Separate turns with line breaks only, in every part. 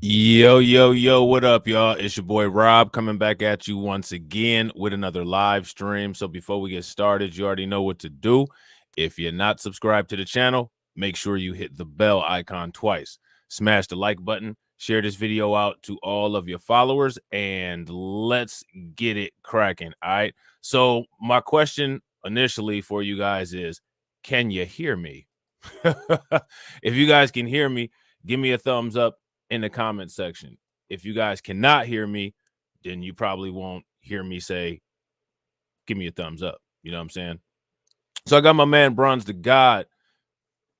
Yo, what up, y'all? It's your boy Rob coming back at you once again with another live stream. So before we get started, you already know what to do. If you're not subscribed to the channel, make sure you hit the bell icon twice. Smash the like button, share this video out to all of your followers, and let's get it cracking. All right. So my question initially for you guys is, can you hear me? If you guys can hear me, give me a thumbs up in the comment section. If you guys cannot hear me, then you probably won't hear me say, give me a thumbs up. You know what I'm saying? So I got my man Bronze the God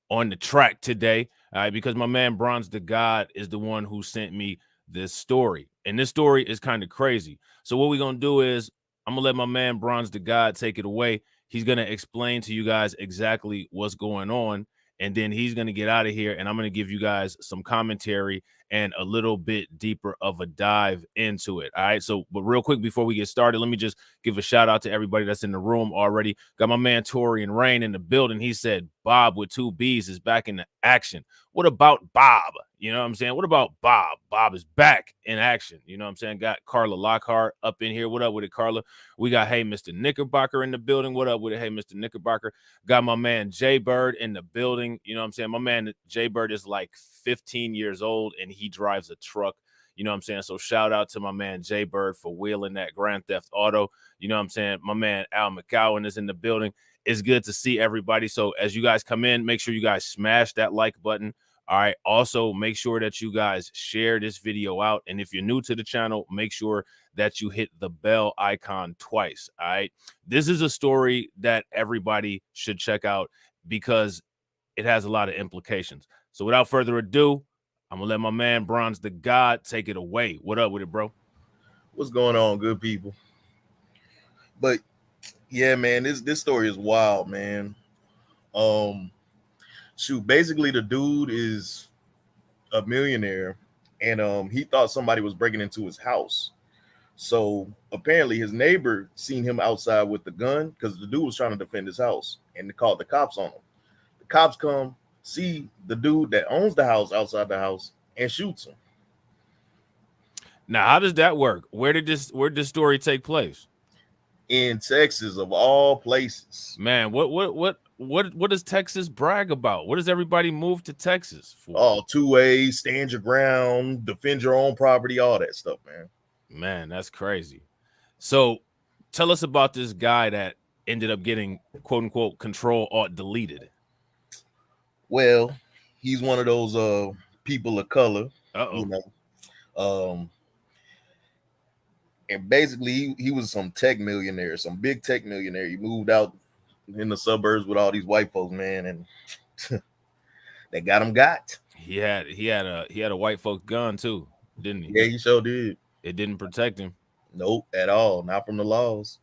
on the track today, all right, because my man Bronze the God is the one who sent me this story. And this story is kind of crazy. So what we're going to do is I'm going to let my man Bronze the God take it away. He's going to explain to you guys exactly what's going on. And then he's going to get out of here. And I'm going to give you guys some commentary and a little bit deeper of a dive into it. All right. So, but real quick before we get started, let me just give a shout out to everybody that's in the room already. Got my man Torian Rain in the building. He said Bob with two B's is back in the action. What about Bob? You know what I'm saying? What about Bob? Bob is back in action. You know what I'm saying? Got Carla Lockhart up in here. What up with it, Carla? We got, hey, Mr. Knickerbocker in the building. What up with it? Hey, Mr. Knickerbocker. Got my man Jay Bird in the building. You know what I'm saying? My man Jay Bird is like 15 years old and he drives a truck. You know what I'm saying? So shout out to my man Jay Bird for wheeling that Grand Theft Auto. You know what I'm saying? My man Al McCowan is in the building. It's good to see everybody. So as you guys come in, make sure you guys smash that like button. All right. Also, make sure that you guys share this video out. And if you're new to the channel, make sure that you hit the bell icon twice. All right. This is a story that everybody should check out because it has a lot of implications. So without further ado, I'm going to let my man Bronze the God take it away. What up with it, bro?
What's going on, good people? But yeah, man, this story is wild, man. Um, basically the dude is a millionaire, and he thought somebody was breaking into his house. So apparently his neighbor seen him outside with the gun because the dude was trying to defend his house, and they called the cops on him. The cops come, see the dude that owns the house outside the house, and shoots him.
Now, how does that work? Where did this story take place?
In Texas, of all places.
Man, what does Texas brag about? What does everybody move to Texas for?
Oh, 2 ways, stand your ground, defend your own property, all that stuff, man.
Man, that's crazy. So tell us about this guy that ended up getting quote unquote control alt deleted.
Well, he's one of those people of color,
Uh-oh.
you know. And basically he was some tech millionaire, some big tech millionaire. He moved out in the suburbs with all these white folks, man, and they got him got.
He had a white folk gun too, didn't he?
Yeah, he sure did.
It didn't protect him.
Nope, at all. Not from the laws.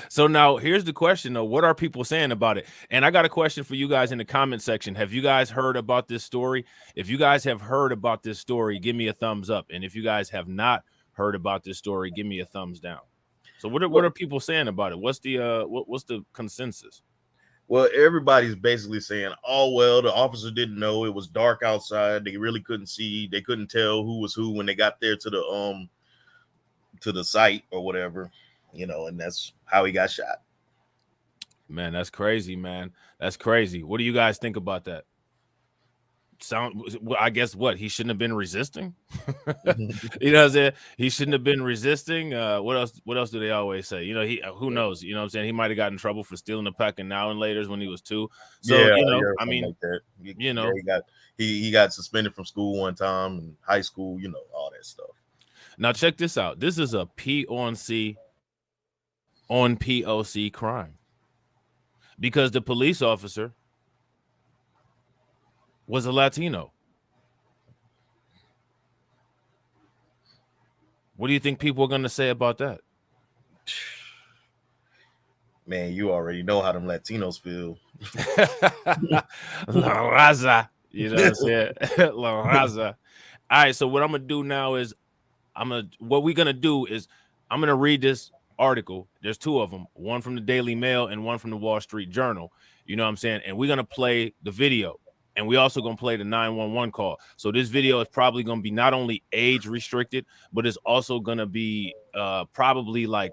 So now here's the question though, what are people saying about it? And I got a question for you guys in the comment section. Have you guys heard about this story? If you guys have heard about this story, give me a thumbs up, and if you guys have not heard about this story, give me a thumbs down. So what are people saying about it? What's the what's the consensus?
Well, everybody's basically saying, oh, well, the officer didn't know it was dark outside. They really couldn't see. They couldn't tell who was who when they got there to the site or whatever, and that's how he got shot.
Man, that's crazy, man. That's crazy. What do you guys think about that? I guess what, he shouldn't have been resisting. You know what I'm saying? He shouldn't have been resisting. What else do they always say? Who knows? You know what I'm saying? He might have gotten in trouble for stealing a pack of Now and Laters when he was 2. So I mean,
like that. He got suspended from school one time in high school, all that stuff.
Now check this out. This is a P on POC crime. Because the police officer was a Latino. What do you think people are going to say about that?
Man, you already know how them Latinos feel.
La Raza. You know what I'm saying? La Raza. All right, so what I'm going to do now is what we're going to do is I'm going to read this article. There's 2 of them, one from the Daily Mail and one from the Wall Street Journal. You know what I'm saying? And we're going to play the video. and we also gonna play the 911 call. So this video is probably gonna be not only age restricted, but it's also gonna be probably like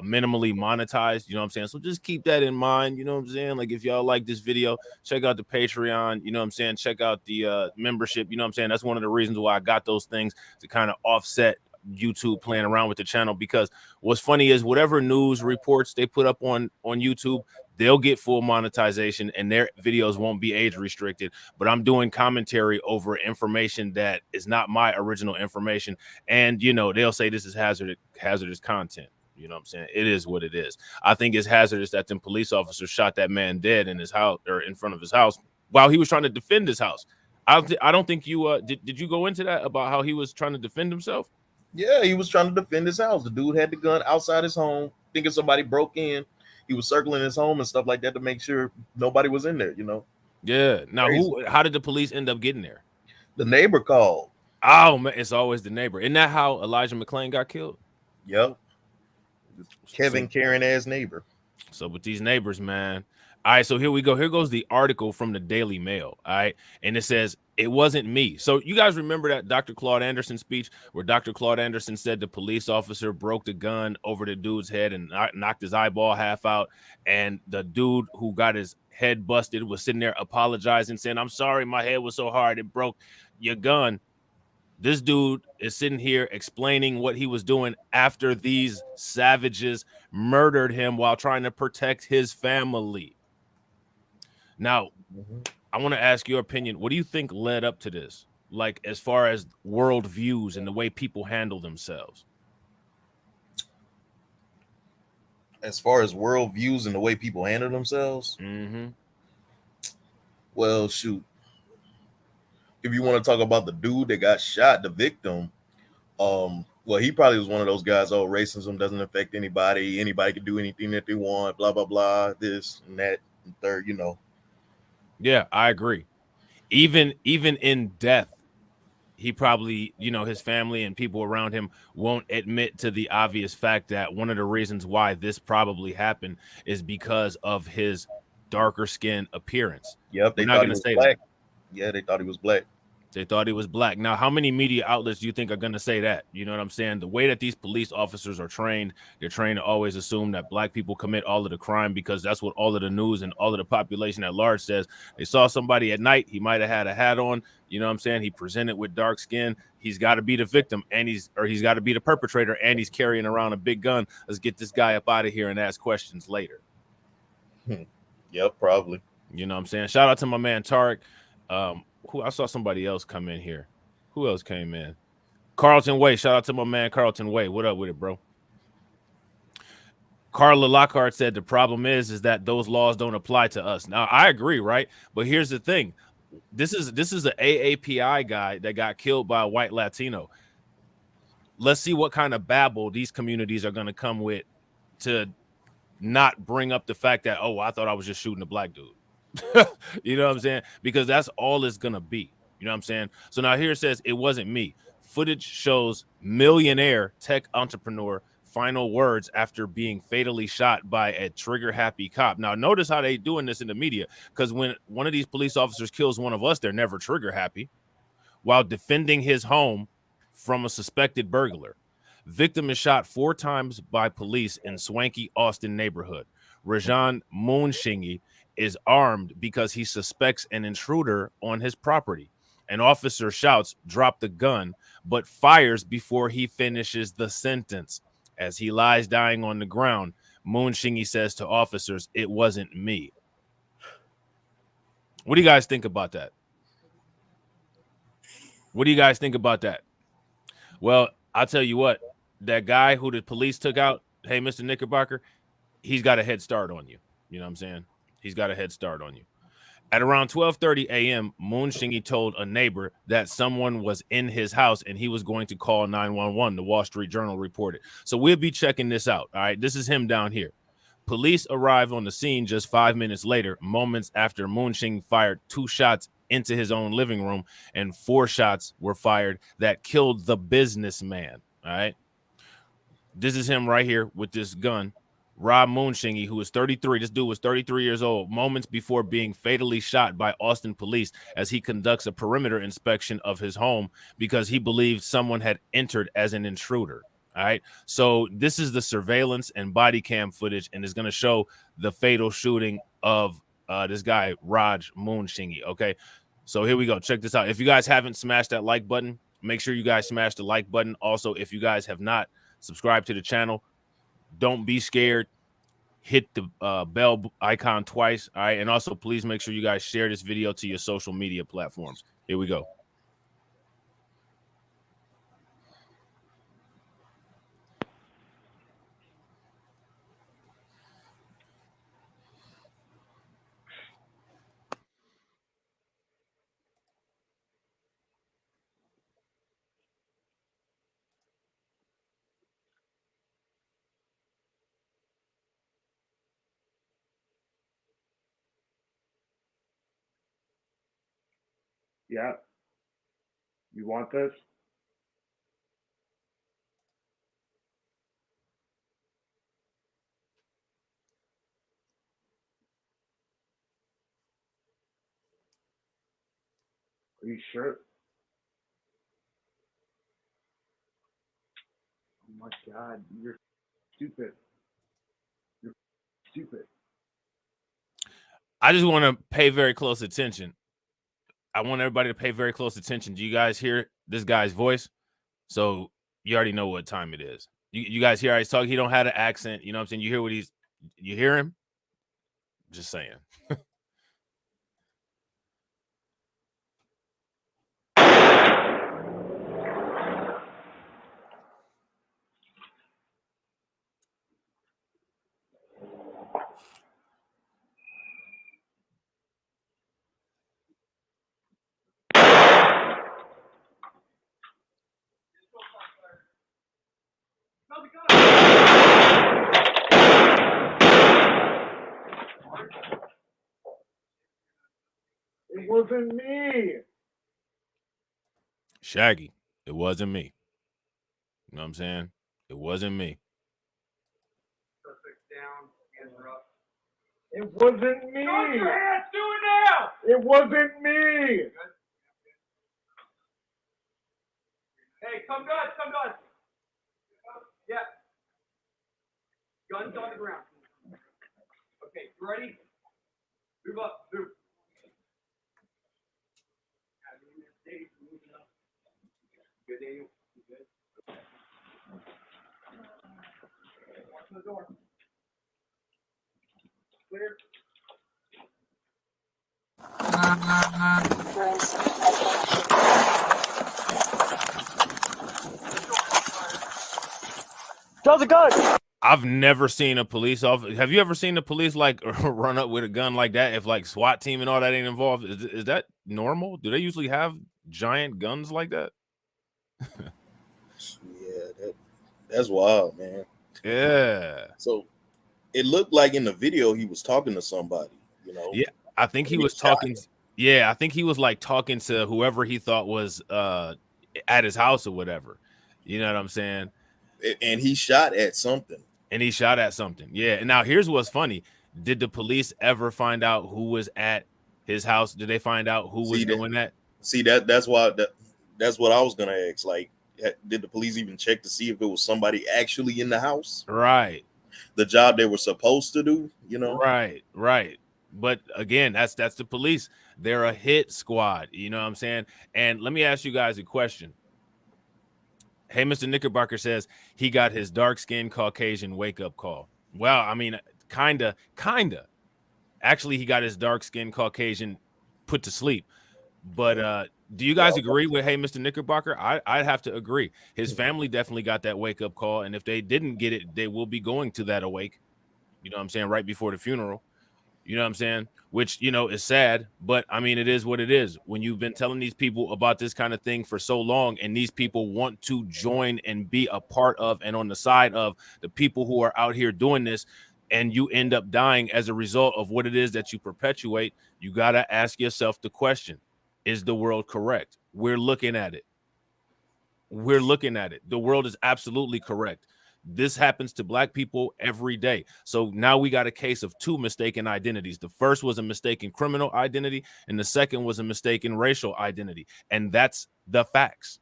minimally monetized. You know what I'm saying? So just keep that in mind. You know what I'm saying? Like if y'all like this video, check out the Patreon. You know what I'm saying? Check out the membership. You know what I'm saying? That's one of the reasons why I got those things, to kind of offset YouTube playing around with the channel. Because what's funny is whatever news reports they put up on YouTube, they'll get full monetization and their videos won't be age restricted. But I'm doing commentary over information that is not my original information, and you know, they'll say this is hazardous content. You know what I'm saying? It is what it is. I think it's hazardous that them police officers shot that man dead in his house, or in front of his house, while he was trying to defend his house. I don't think you did you go into that about how he was trying to defend himself?
Yeah, he was trying to defend his house. The dude had the gun outside his home, thinking somebody broke in. He was circling his home and stuff like that to make sure nobody was in there, you know.
Yeah. Now,
Crazy.
how did the police end up getting there?
The neighbor called.
Oh man, it's always the neighbor. Isn't that how Elijah McClain got killed?
Yep. Kevin Karen ass neighbor.
So with these neighbors, man. All right, so here we go. Here goes the article from the Daily Mail. All right, and it says it wasn't me. So you guys remember that Dr. Claude Anderson speech where Dr. Claude Anderson said the police officer broke the gun over the dude's head and knocked his eyeball half out, and the dude who got his head busted was sitting there apologizing, saying, "I'm sorry, my head was so hard it broke your gun." This dude is sitting here explaining what he was doing after these savages murdered him while trying to protect his family. Now, I want to ask your opinion. What do you think led up to this? Like, as far as world views and the way people handle themselves?
As far as world views and the way people handle themselves? Well, shoot. If you want to talk about the dude that got shot, the victim, well, he probably was one of those guys, oh, racism doesn't affect anybody. Anybody can do anything that they want, blah, blah, blah, this and that and third, you know.
Yeah, I agree. Even in death, he probably, you know, his family and people around him won't admit to the obvious fact that one of the reasons why this probably happened is because of his darker skin appearance.
Yep,
They're not going to say
black.
that.
Yeah, they thought he was black.
They thought he was black. Now, how many media outlets do you think are going to say that? You know what I'm saying? The way that these police officers are trained, they're trained to always assume that black people commit all of the crime because that's what all of the news and all of the population at large says. They saw somebody at night. He might have had a hat on. You know what I'm saying? He presented with dark skin. He's got to be the victim, and he's got to be the perpetrator, and he's carrying around a big gun. Let's get this guy up out of here and ask questions later.
Yep, probably.
You know what I'm saying? Shout out to my man Tarek. Who I saw somebody else come in here. Who else came in? Carlton Way. Shout out to my man Carlton Way. What up with it, bro? Carla Lockhart said the problem is that those laws don't apply to us. Now I agree, right? But here's the thing. This is an AAPI guy that got killed by a white Latino. Let's see what kind of babble these communities are going to come with to not bring up the fact that, oh, I thought I was just shooting a black dude. You know what I'm saying? Because that's all it's gonna be. You know what I'm saying? So now here it says it wasn't me. Footage shows millionaire tech entrepreneur final words after being fatally shot by a trigger happy cop. Now notice how they doing this in the media, because when one of these police officers kills one of us, they're never trigger happy. While defending his home from a suspected burglar, victim is shot 4 times by police in swanky Austin neighborhood. Rajan Moonshingi is armed because he suspects an intruder on his property. An officer shouts, "Drop the gun," but fires before he finishes the sentence. As he lies dying on the ground, Moonshingi says to officers, "It wasn't me." What do you guys think about that? What do you guys think about that? Well, I'll tell you what, that guy who the police took out, hey, Mr. Knickerbocker, he's got a head start on you. You know what I'm saying? He's got a head start on you. At around 12:30 a.m., Moonshingi told a neighbor that someone was in his house and he was going to call 911, the Wall Street Journal reported. So we'll be checking this out. All right, this is him down here. Police arrived on the scene just 5 minutes later, moments after Moonshingi fired 2 shots into his own living room, and 4 shots were fired that killed the businessman. All right. This is him right here with this gun. Rob Moonshingy, who was 33. This dude was 33 years old, moments before being fatally shot by Austin police as he conducts a perimeter inspection of his home because he believed someone had entered as an intruder. All right. So this is the surveillance and body cam footage, and it's going to show the fatal shooting of this guy, Raj Moonshingy. Okay. So here we go. Check this out. If you guys haven't smashed that like button, make sure you guys smash the like button. Also, if you guys have not subscribed to the channel, don't be scared. Hit the bell icon twice. All right. And also, please make sure you guys share this video to your social media platforms. Here we go.
Yeah. You want this? Are you sure? Oh my God, you're stupid. You're stupid.
I just want to pay very close attention. I want everybody to pay very close attention. Do you guys hear this guy's voice? So you already know what time it is. You guys hear how he's talking? He don't have an accent. You know what I'm saying? You hear what you hear him? Just saying.
It wasn't me.
Shaggy, it wasn't me. You know what I'm saying? It wasn't me.
It wasn't me.
Put your hands, do it now!
It wasn't me.
Hey, come guns, come guns. Yeah. Guns on the ground. Okay, you ready? Move up, move. Good, Daniel. You good? Watch the door. Clear.
Draw the gun.
I've never seen a police officer. Have you ever seen the police like run up with a gun like that? If like SWAT team and all that ain't involved, is that normal? Do they usually have giant guns like that?
Yeah, that's wild, man.
Yeah.
So it looked like in the video he was talking to somebody, you know.
Yeah, I think he was talking. Yeah, I think he was like talking to whoever he thought was at his house or whatever. You know what I'm saying?
And he shot at something.
And he shot at something. Yeah. And now here's what's funny. Did the police ever find out who was at his house? Did they find out who was doing that?
See, that's what I was gonna ask. Like, did the police even check to see if it was somebody actually in the house?
Right.
The job they were supposed to do, you know?
Right. But again, that's the police. They're a hit squad. You know what I'm saying? And let me ask you guys a question. Hey, Mr. Knickerbocker says he got his dark-skinned Caucasian wake-up call. Well, I mean, kinda. Actually, he got his dark-skinned Caucasian put to sleep. But do you guys agree with, hey, Mr. Knickerbocker? I'd have to agree. His family definitely got that wake-up call, and if they didn't get it, they will be going to that awake. You know what I'm saying? Right before the funeral. You know what I'm saying? Which, you know, is sad, but I mean, it is what it is. When you've been telling these people about this kind of thing for so long, and these people want to join and be a part of and on the side of the people who are out here doing this, and you end up dying as a result of what it is that you perpetuate, you got to ask yourself the question, is the world correct? We're looking at it. The world is absolutely correct. This happens to black people every day. So now we got a case of two mistaken identities. The first was a mistaken criminal identity, and the second was a mistaken racial identity. And that's the facts.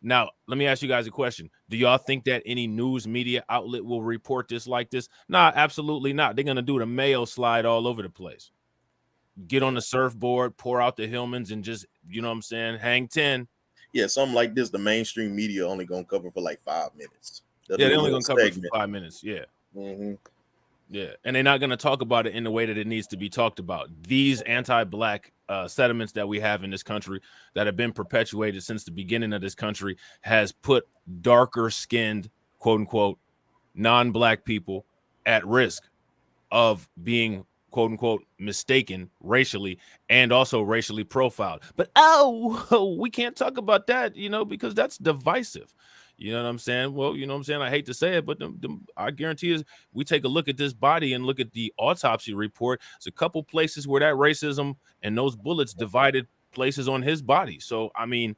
Now, let me ask you guys a question. Do y'all think that any news media outlet will report this like this? Nah, absolutely not. They're going to do the Mayo slide all over the place. Get on the surfboard, pour out the Hillmans, and just, you know what I'm saying, hang 10.
Yeah, something like this, the mainstream media only gonna cover for like 5 minutes.
They're only going to cover it for 5 minutes. Yeah.
Mm-hmm.
Yeah. And they're not going to talk about it in the way that it needs to be talked about. These anti-black sentiments that we have in this country that have been perpetuated since the beginning of this country has put darker skinned, quote unquote, non-black people at risk of being, quote unquote, mistaken racially and also racially profiled. But we can't talk about that, because that's divisive. You know what I'm saying? Well, you know what I'm saying? I hate to say it, but I guarantee is we take a look at this body and look at the autopsy report. There's a couple places where that racism and those bullets divided places on his body. So, I mean,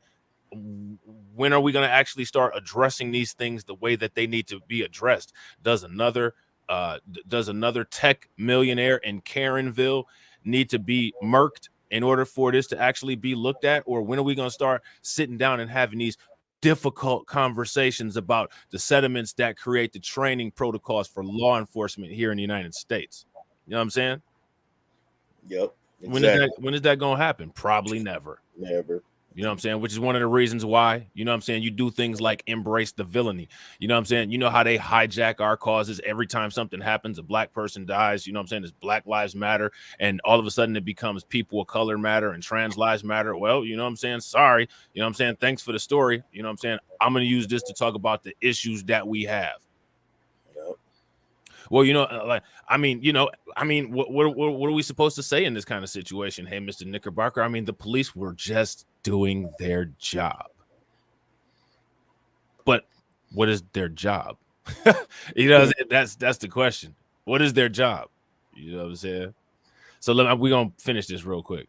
when are we going to actually start addressing these things the way that they need to be addressed? Does another tech millionaire in Karenville need to be murked in order for this to actually be looked at? Or when are we going to start sitting down and having these difficult conversations about the sediments that create the training protocols for law enforcement here in the United States? You know what I'm saying?
Yep. Exactly.
When is that going to happen? Probably never.
Never.
You know what I'm saying? Which is one of the reasons why, you know what I'm saying, you do things like embrace the villainy. You know what I'm saying? You know how they hijack our causes every time something happens, a black person dies, you know what I'm saying? It's Black Lives Matter. And all of a sudden it becomes people of color matter and trans lives matter. Well, you know what I'm saying? Sorry. You know what I'm saying? Thanks for the story. You know what I'm saying? I'm going to use this to talk about the issues that we have.
Yep.
Well, what are we supposed to say in this kind of situation? Hey, Mr. Knickerbocker, I mean, the police were just doing their job. But what is their job? That's the question. What is their job? You know what I'm saying? So we're going to finish this real quick.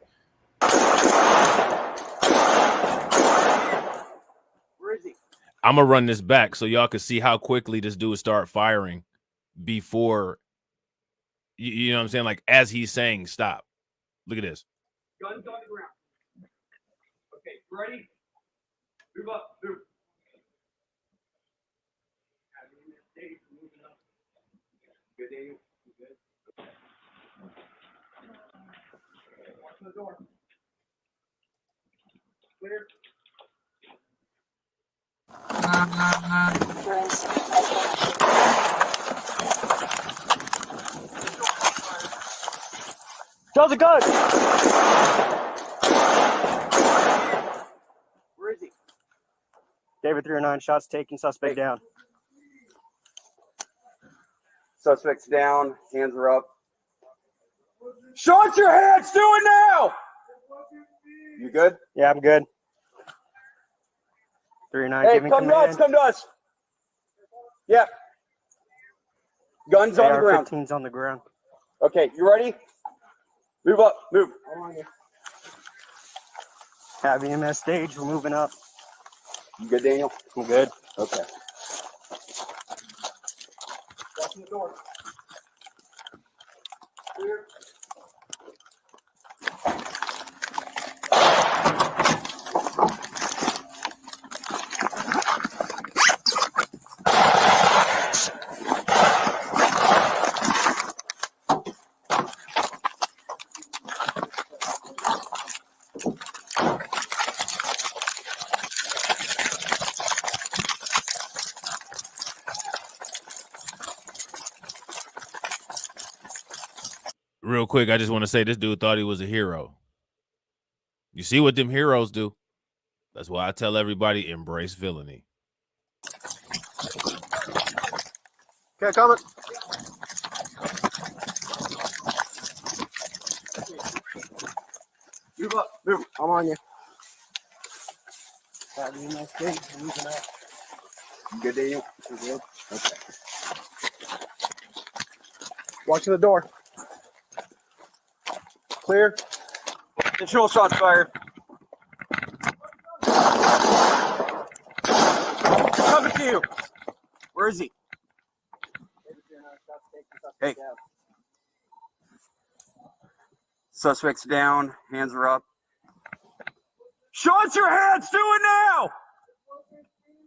Where is he?
I'm going to run this back so y'all can see how quickly this dude start firing before, you know what I'm saying? Like as he's saying stop. Look at this.
Guns on the ground. Okay, ready? Move up, move. Good, Daniel. You good? Watch the door. Clear.
Draw the gun!
Where is he?
David 309, shots taken, suspect down.
Suspect's down, hands are up. Show us your hands, do it now! You good?
Yeah, I'm good. 309,
Hey,
give me
come to us,
command.
come to us. Yep. Guns on the ground.
AR-15's on the ground.
Okay, you ready? Move up, move.
Have EMS stage, we're moving up.
You good, Daniel?
I'm good.
Okay. Open the door. Clear.
Real quick, I just want to say this dude thought he was a hero. You see what them heroes do? That's why I tell everybody embrace villainy.
Okay, coming.
Move up, move.
I'm on you. Have EMS stage, we're moving up.
You good, Daniel? You good? Okay.
Watching the door.
Clear. Control shots fired. Coming to you. Where is he? Hey. Suspect's down. Hands are up. Show us your hands. Do it now.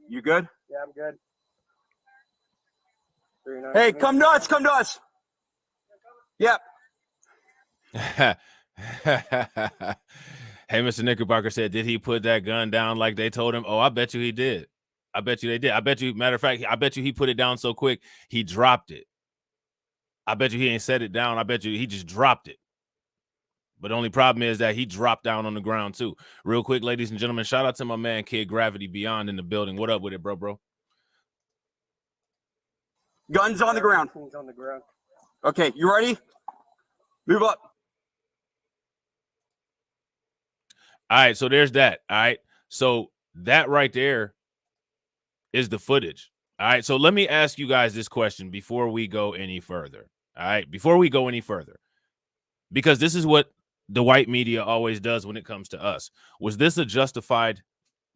You good?
Yeah, I'm good. 39.
Hey, come to us. Come to us. Yep.
Hey, Mr. Knickerbocker said, did he put that gun down like they told him? Oh, I bet you he did. I bet you they did. I bet you, matter of fact, I bet you he put it down so quick, he dropped it. I bet you he ain't set it down. I bet you he just dropped it. But the only problem is that he dropped down on the ground too. Real quick, ladies and gentlemen, shout out to my man, Kid Gravity Beyond in the building. What up with it, bro?
Guns on the ground.
Things on the ground.
Okay, you ready? Move up.
All right, so there's that. All right, so that right there is the footage. All right, so let me ask you guys this question before we go any further. All right, before we go any further, because this is what the white media always does when it comes to us. Was this a justified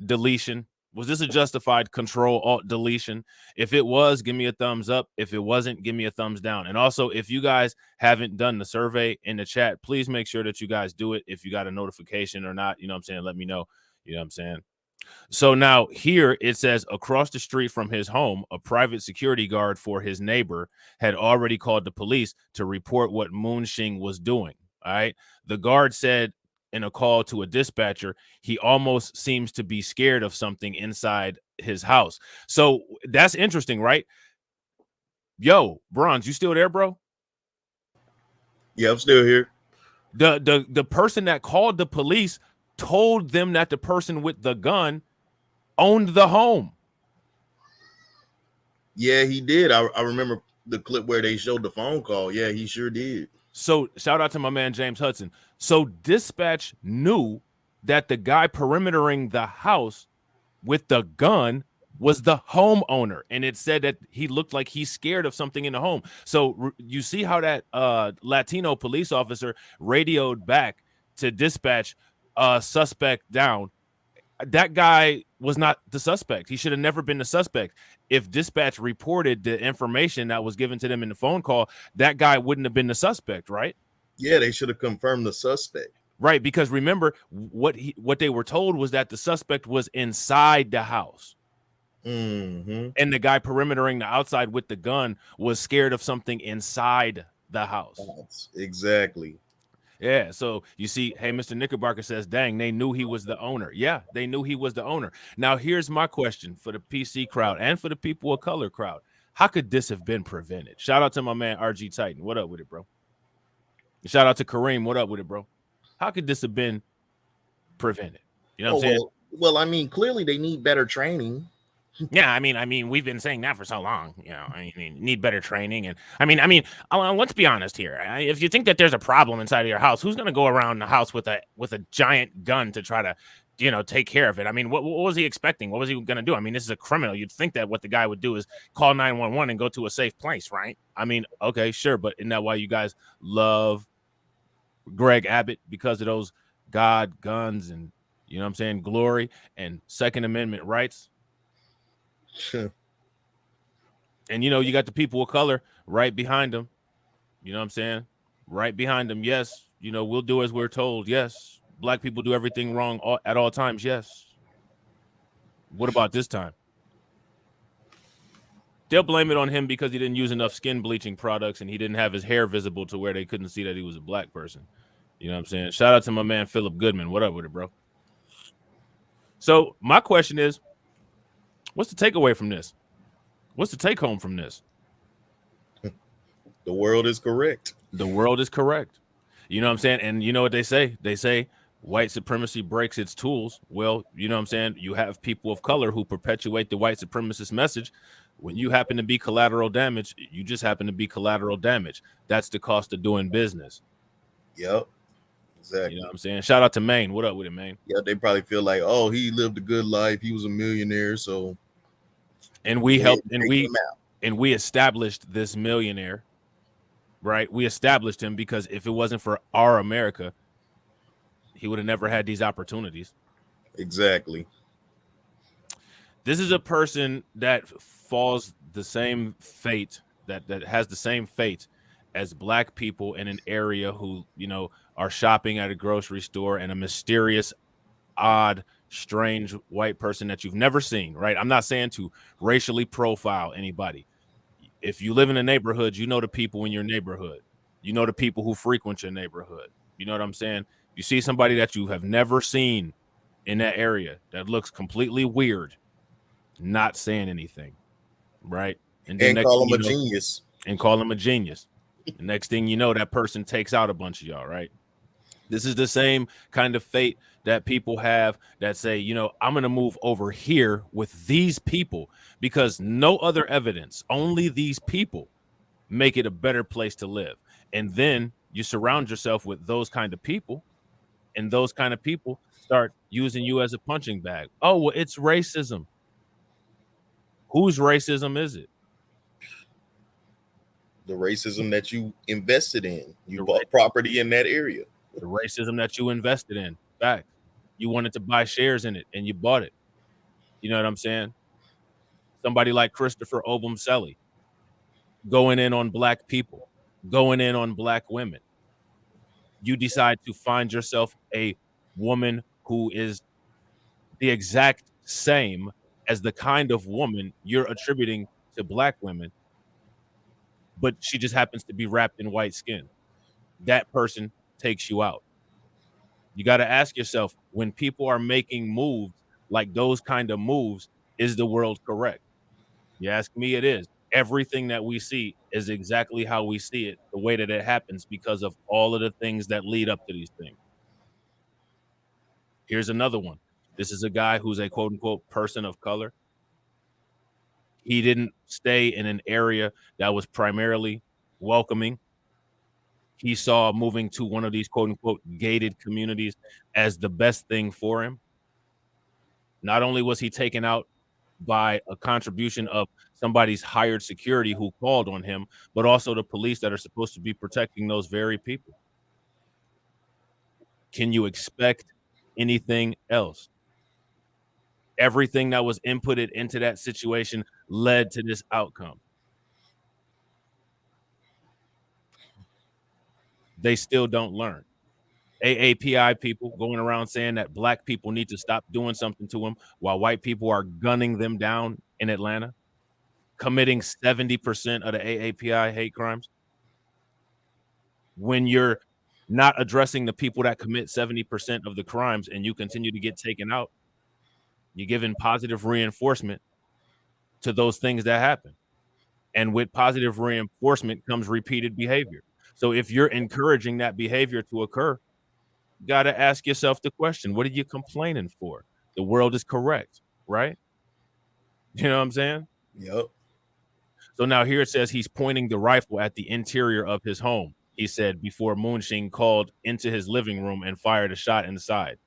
deletion? Was this a justified Control-Alt-Deletion? If it was, give me a thumbs up. If it wasn't, give me a thumbs down. And also, if you guys haven't done the survey in the chat, please make sure that you guys do it. If you got a notification or not, you know what I'm saying, let me know. You know what I'm saying? So now here it says across the street from his home, a private security guard for his neighbor had already called the police to report what Moon Shing was doing. All right. The guard said in a call to a dispatcher, he almost seems to be scared of something inside his house. So that's interesting, right? Yo, Bronze, you still there, bro?
Yeah, I'm still here.
The person that called the police told them that the person with the gun owned the home.
Yeah, he did. I remember the clip where they showed the phone call. Yeah, he sure did.
So shout out to my man, James Hudson. So dispatch knew that the guy perimetering the house with the gun was the homeowner. And it said that he looked like he's scared of something in the home. So you see how that Latino police officer radioed back to dispatch suspect down. That guy was not the suspect. He should have never been the suspect. If dispatch reported the information that was given to them in the phone call, that guy wouldn't have been the suspect, right?
Yeah, they should have confirmed the suspect.
Right, because remember what they were told was that the suspect was inside the house.
Mm-hmm.
And the guy perimetering the outside with the gun was scared of something inside the house.
Exactly.
Yeah, so you see, hey, Mr. Knickerbocker says, dang, they knew he was the owner. Yeah, they knew he was the owner. Now, here's my question for the PC crowd and for the people of color crowd. How could this have been prevented? Shout out to my man, RG Titan. What up with it, bro? Shout out to Kareem. What up with it, bro? How could this have been prevented? You know what I'm saying?
Well, I mean, clearly they need better training.
Yeah, I mean, we've been saying that for so long. You know, I mean, need better training, and I mean, let's be honest here. If you think that there's a problem inside of your house, who's going to go around the house with a giant gun to try to, you know, take care of it? I mean, what was he expecting? What was he going to do? I mean, this is a criminal. You'd think that what the guy would do is call 911 and go to a safe place, right? I mean, okay, sure, but isn't that why you guys love Greg Abbott? Because of those God guns and, you know what I'm saying, glory and Second Amendment rights? And you know, you got the people of color right behind them. You know what I'm saying? Right behind them. Yes, you know, we'll do as we're told. Yes, black people do everything wrong at all times. Yes. What about this time? They'll blame it on him because he didn't use enough skin bleaching products and he didn't have his hair visible to where they couldn't see that he was a black person. You know what I'm saying? Shout out to my man Philip Goodman. What up with it, bro? So my question is, what's the takeaway from this? What's the take home from this?
The world is correct.
The world is correct. You know what I'm saying? And you know what they say? They say white supremacy breaks its tools. Well, you know what I'm saying? You have people of color who perpetuate the white supremacist message. When you happen to be collateral damage, you just happen to be collateral damage. That's the cost of doing business.
Yep. Exactly.
You know what I'm saying? Shout out to Maine. What up with it, Maine?
Yeah, they probably feel like, oh, he lived a good life. He was a millionaire. So
and we helped and we established this millionaire, right? We established him because if it wasn't for our America, he would have never had these opportunities.
Exactly.
This is a person that falls the same fate that has the same fate as black people in an area who, are shopping at a grocery store and a mysterious, odd, strange white person that you've never seen, right? I'm not saying to racially profile anybody. If you live in a neighborhood, you know the people in your neighborhood. You know the people who frequent your neighborhood. You know what I'm saying? You see somebody that you have never seen in that area that looks completely weird, not saying anything, right?
And
next
call
thing
him a
you know-
genius.
and call him a genius. The next thing you know, that person takes out a bunch of y'all, right? This is the same kind of fate that people have that say, I'm going to move over here with these people because no other evidence, only these people make it a better place to live. And then you surround yourself with those kind of people, and those kind of people start using you as a punching bag. Oh, well, it's racism. Whose racism is it?
The racism that you invested in. You
The
bought property in that area.
The racism that you invested in. Fact. You wanted to buy shares in it and you bought it. You know what I'm saying? Somebody like Christopher Obumseli going in on black people, going in on black women. You decide to find yourself a woman who is the exact same as the kind of woman you're attributing to black women, but she just happens to be wrapped in white skin. That person takes you out. You got to ask yourself, when people are making moves like those kind of moves, is the world correct? You ask me, it is. Everything that we see is exactly how we see it, the way that it happens, because of all of the things that lead up to these things. Here's another one. This is a guy who's a quote unquote person of color. He didn't stay in an area that was primarily welcoming. He saw moving to one of these quote unquote gated communities as the best thing for him. Not only was he taken out by a contribution of somebody's hired security who called on him, but also the police that are supposed to be protecting those very people. Can you expect anything else? Everything that was inputted into that situation led to this outcome. They still don't learn. AAPI people going around saying that black people need to stop doing something to them while white people are gunning them down in Atlanta, committing 70% of the AAPI hate crimes. When you're not addressing the people that commit 70% of the crimes and you continue to get taken out, you're giving positive reinforcement to those things that happen. And with positive reinforcement comes repeated behavior. So if you're encouraging that behavior to occur, you got to ask yourself the question, what are you complaining for? The world is correct, right? You know what I'm saying?
Yep.
So now here it says he's pointing the rifle at the interior of his home, he said, before Moonshing called into his living room and fired a shot inside.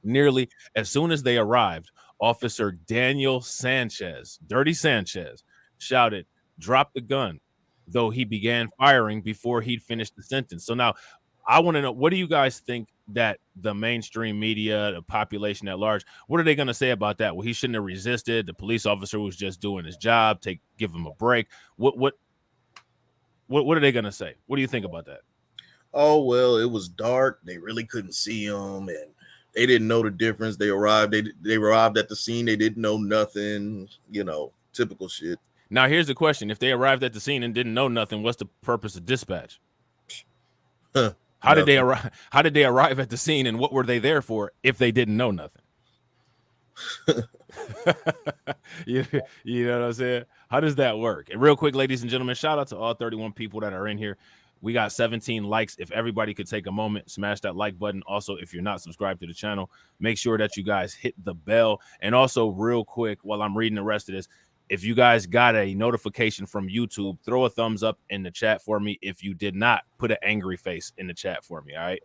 Nearly as soon as they arrived, Officer Daniel Sanchez, Dirty Sanchez, shouted, "Drop the gun," though he began firing before he'd finished the sentence. So now I want to know, what do you guys think that the mainstream media, the population at large, what are they going to say about that? Well, he shouldn't have resisted. The police officer was just doing his job. Give him a break. What are they going to say? What do you think about that?
Oh, well, it was dark. They really couldn't see him, and they didn't know the difference. They arrived at the scene. They didn't know nothing, typical shit.
Now, here's the question. If they arrived at the scene and didn't know nothing, what's the purpose of dispatch? How did they arrive? How did they arrive at the scene, and what were they there for if they didn't know nothing? you know what I'm saying? How does that work? And real quick, ladies and gentlemen, shout out to all 31 people that are in here. We got 17 likes. If everybody could take a moment, smash that like button. Also, if you're not subscribed to the channel, make sure that you guys hit the bell. And also, real quick, while I'm reading the rest of this, if you guys got a notification from YouTube, throw a thumbs up in the chat for me. If you did not, put an angry face in the chat for me, all right?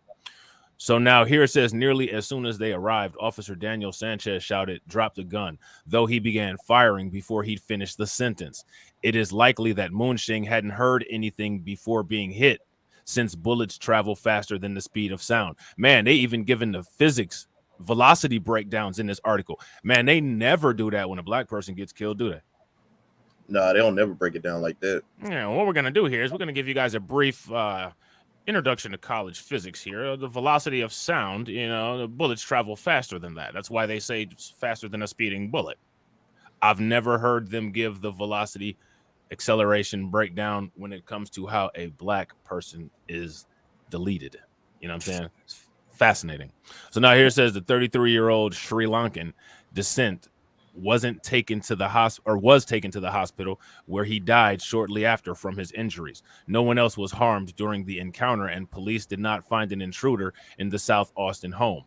So now here it says, nearly as soon as they arrived, Officer Daniel Sanchez shouted, "Drop the gun," though he began firing before he'd finished the sentence. It is likely that Moonshing hadn't heard anything before being hit, since bullets travel faster than the speed of sound. Man, they even given the physics velocity breakdowns in this article. Man, they never do that when a black person gets killed, do they?
Nah, they don't never break it down like that.
Yeah, what we're going to do here is we're going to give you guys a brief introduction to college physics here. The velocity of sound, the bullets travel faster than that. That's why they say it's faster than a speeding bullet. I've never heard them give the velocity acceleration breakdown when it comes to how a black person is deleted. You know what I'm saying? It's fascinating. So now here it says the 33-year-old Sri Lankan descent was taken to the hospital where he died shortly after from his injuries. No one else was harmed during the encounter, and police did not find an intruder in the South Austin home.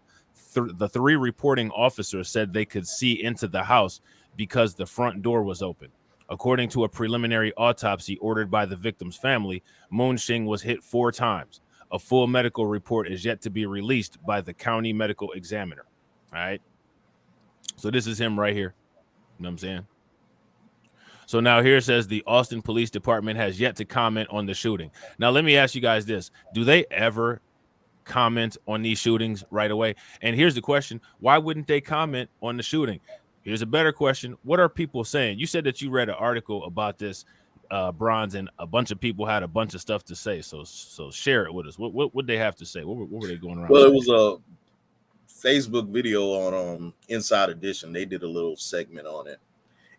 The three reporting officers said they could see into the house because the front door was open. According to a preliminary autopsy ordered by the victim's family, Moon Singh was hit 4 times. A full medical report is yet to be released by the county medical examiner. All right. So this is him right here. You know what I'm saying? So now here it says the Austin Police Department has yet to comment on the shooting. Now, let me ask you guys this. Do they ever comment on these shootings right away? And here's the question. Why wouldn't they comment on the shooting? Here's a better question. What are people saying? You said that you read an article about this, Bronze, and a bunch of people had a bunch of stuff to say. So share it with us. What would they have to say? What were they going around?
Well,
saying?
it was a Facebook video on Inside Edition. They did a little segment on it,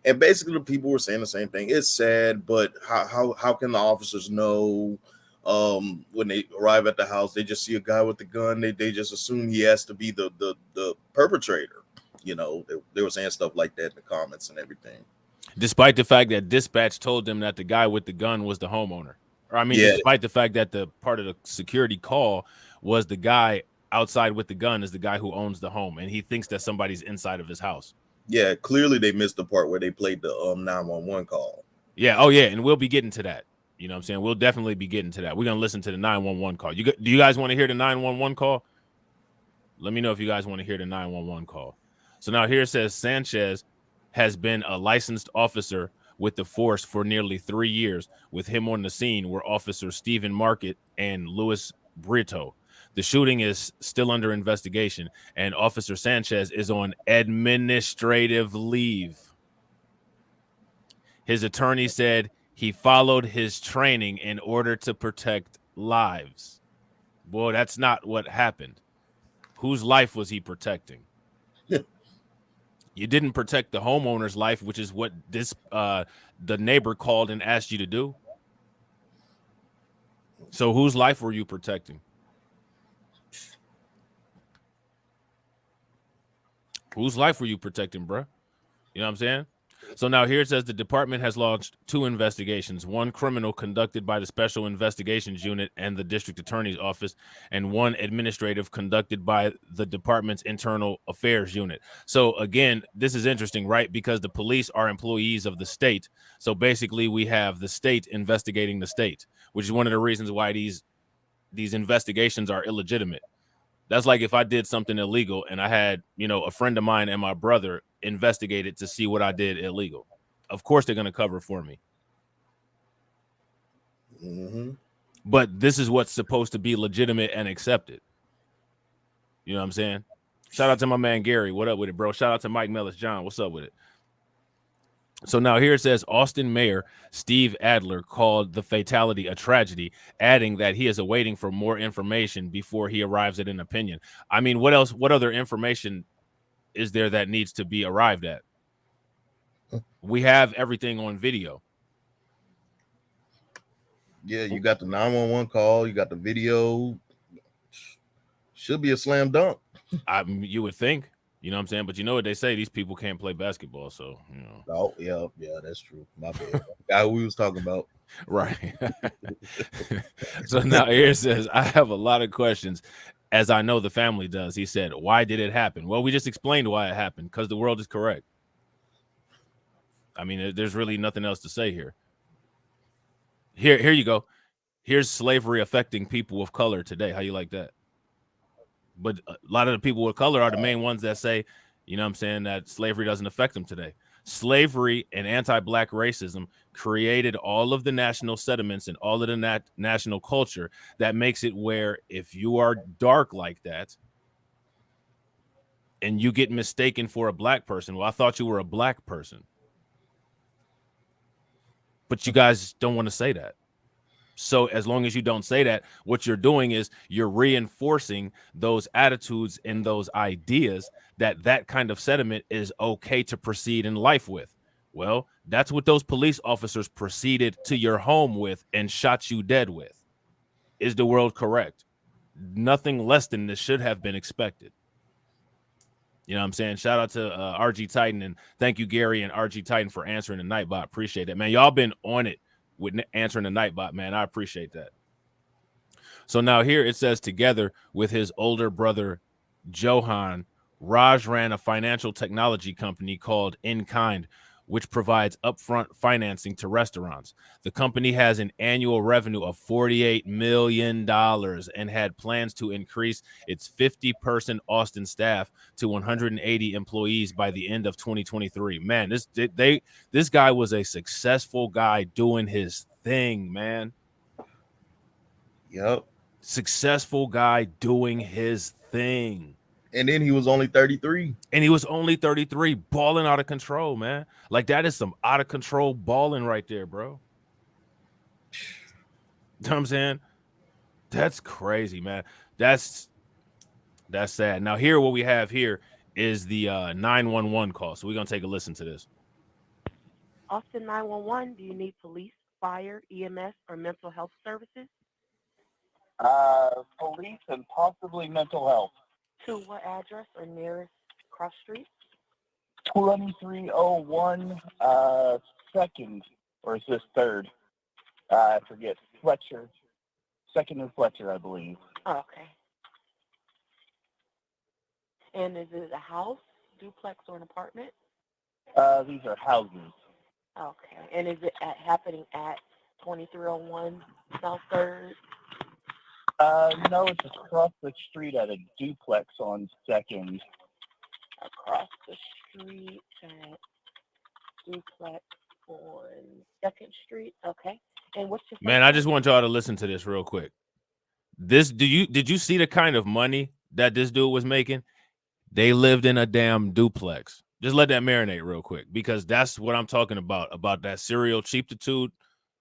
and basically the people were saying the same thing. It's sad, but how can the officers know when they arrive at the house? They just see a guy with the gun. They just assume he has to be the perpetrator. They were saying stuff like that in the comments and everything.
Despite the fact that dispatch told them that the guy with the gun was the homeowner. Despite the fact that the part of the security call was the guy outside with the gun is the guy who owns the home, and he thinks that somebody's inside of his house.
Yeah, clearly they missed the part where they played the 911 call.
Yeah, oh yeah, and we'll be getting to that. You know what I'm saying? We'll definitely be getting to that. We're going to listen to the 911 call. Do you guys want to hear the 911 call? Let me know if you guys want to hear the 911 call. So now here it says Sanchez has been a licensed officer with the force for nearly 3 years. With him on the scene were Officers Stephen Market and Louis Brito. The shooting is still under investigation, and Officer Sanchez is on administrative leave. His attorney said he followed his training in order to protect lives. Boy, that's not what happened. Whose life was he protecting? You didn't protect the homeowner's life, which is what the neighbor called and asked you to do. So whose life were you protecting? Whose life were you protecting, bro? You know what I'm saying? So now here it says the department has launched 2 investigations, one criminal conducted by the Special Investigations Unit and the District Attorney's Office, and one administrative conducted by the department's Internal Affairs Unit. So again, this is interesting, right? Because the police are employees of the state. So basically we have the state investigating the state, which is one of the reasons why these investigations are illegitimate. That's like if I did something illegal and I had, a friend of mine and my brother investigated to see what I did illegal. Of course, they're going to cover for me.
Mm-hmm.
But this is what's supposed to be legitimate and accepted. You know what I'm saying? Shout out to my man, Gary. What up with it, bro? Shout out to Mike Mellis. John, what's up with it? So now here it says Austin Mayor Steve Adler called the fatality a tragedy, adding that he is awaiting for more information before he arrives at an opinion. I mean, what else? What other information is there that needs to be arrived at? We have everything on video.
Yeah, you got the 911 call. You got the video. Should be a slam dunk.
You would think. You know what I'm saying? But you know what they say, these people can't play basketball. So,
Oh, yeah, that's true. My bad. Guy who we was talking about.
Right. So now here it says, I have a lot of questions, as I know the family does. He said, why did it happen? Well, we just explained why it happened, because the world is correct. I mean, there's really nothing else to say here. Here you go. Here's slavery affecting people of color today. How you like that? But a lot of the people of color are the main ones that say, you know what I'm saying, that slavery doesn't affect them today. Slavery and anti-black racism created all of the national sentiments and all of the national culture that makes it where if you are dark like that and you get mistaken for a black person, well, I thought you were a black person. But you guys don't want to say that. So as long as you don't say that, what you're doing is you're reinforcing those attitudes and those ideas that kind of sentiment is okay to proceed in life with. Well, that's what those police officers proceeded to your home with and shot you dead with. Is the world correct? Nothing less than this should have been expected. You know what I'm saying? Shout out to RG Titan, and thank you, Gary and RG Titan, for answering the Nightbot. Appreciate that, man. Y'all been on it with answering the Nightbot, man. I appreciate that. So now here it says, together with his older brother, Johan, Raj ran a financial technology company called InKind, which provides upfront financing to restaurants. The company has an annual revenue of $48 million and had plans to increase its 50-person Austin staff to 180 employees by the end of 2023. Man, this guy was a successful guy doing his thing, man.
Yep.
Successful guy doing his thing.
And then he was only 33.
And he was only 33, balling out of control, man. Like, that is some out of control balling right there, bro. You know what I'm saying? That's crazy, man. That's sad. Now, here, what we have here is the 911 call. So we're going to take a listen to this.
Austin 911, do you need police, fire, EMS, or mental health services?
Police and possibly mental health.
To what address or nearest cross street?
2301 second, or is this third? I forget. Fletcher. Second and Fletcher, I believe.
Oh, okay. And is it a house, duplex, or an apartment?
These are houses.
Okay. And is it happening at 2301 South 3rd?
No, it's across the street at a duplex on Second.
Across the street at duplex on 2nd Street. Okay. And what's your
Man, I just want y'all to listen to this real quick. Did you see the kind of money that this dude was making? They lived in a damn duplex. Just let that marinate real quick, because that's what I'm talking about that serial cheaptitude,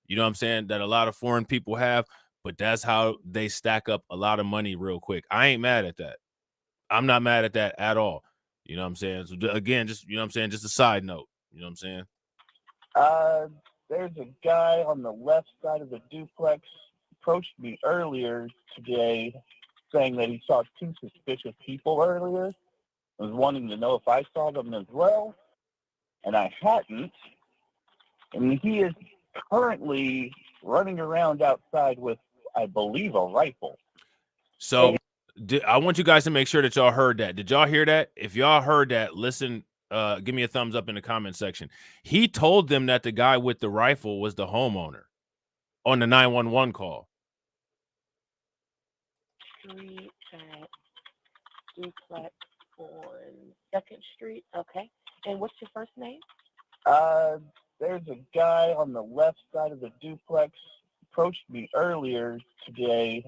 you know what I'm saying, that a lot of foreign people have, but that's how they stack up a lot of money real quick. I ain't mad at that. I'm not mad at that at all. You know what I'm saying? So again, just, you know what I'm saying, just a side note, you know what I'm saying?
There's a guy on the left side of the duplex approached me earlier today saying that he saw two suspicious people earlier. I was wanting to know if I saw them as well, and I hadn't. And he is currently running around outside with, I believe, a rifle.
So I want you guys to make sure that y'all heard that. Did y'all hear that? If y'all heard that, listen, give me a thumbs up in the comment section. He told them that the guy with the rifle was the homeowner on the 911 call.
Street at duplex on 2nd Street. Okay. And what's your first name?
There's a guy on the left side of the duplex approached me earlier today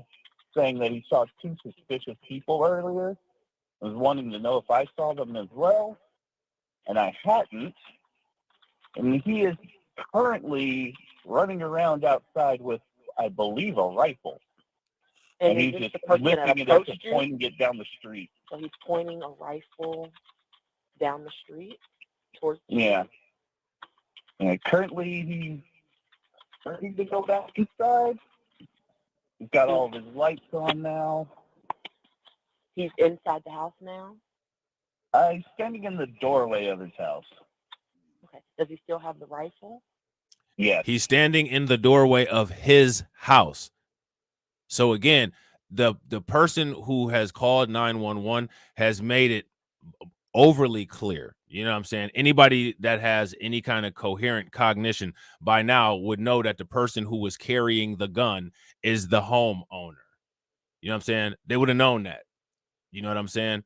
saying that he saw two suspicious people earlier. I was wanting to know if I saw them as well, and I hadn't. And he is currently running around outside with, I believe, a rifle. And he's just lifting it up and pointing it down the street.
So he's pointing a rifle down the street towards the
Yeah.
street.
And currently he's starting to go back inside. He's got all of his lights on now.
He's inside the house now?
He's standing in the doorway of his house.
Okay. Does he still have the rifle?
Yes.
He's standing in the doorway of his house. So again, the person who has called 911 has made it overly clear. You know what I'm saying? Anybody that has any kind of coherent cognition by now would know that the person who was carrying the gun is the homeowner. You know what I'm saying? They would have known that. You know what I'm saying?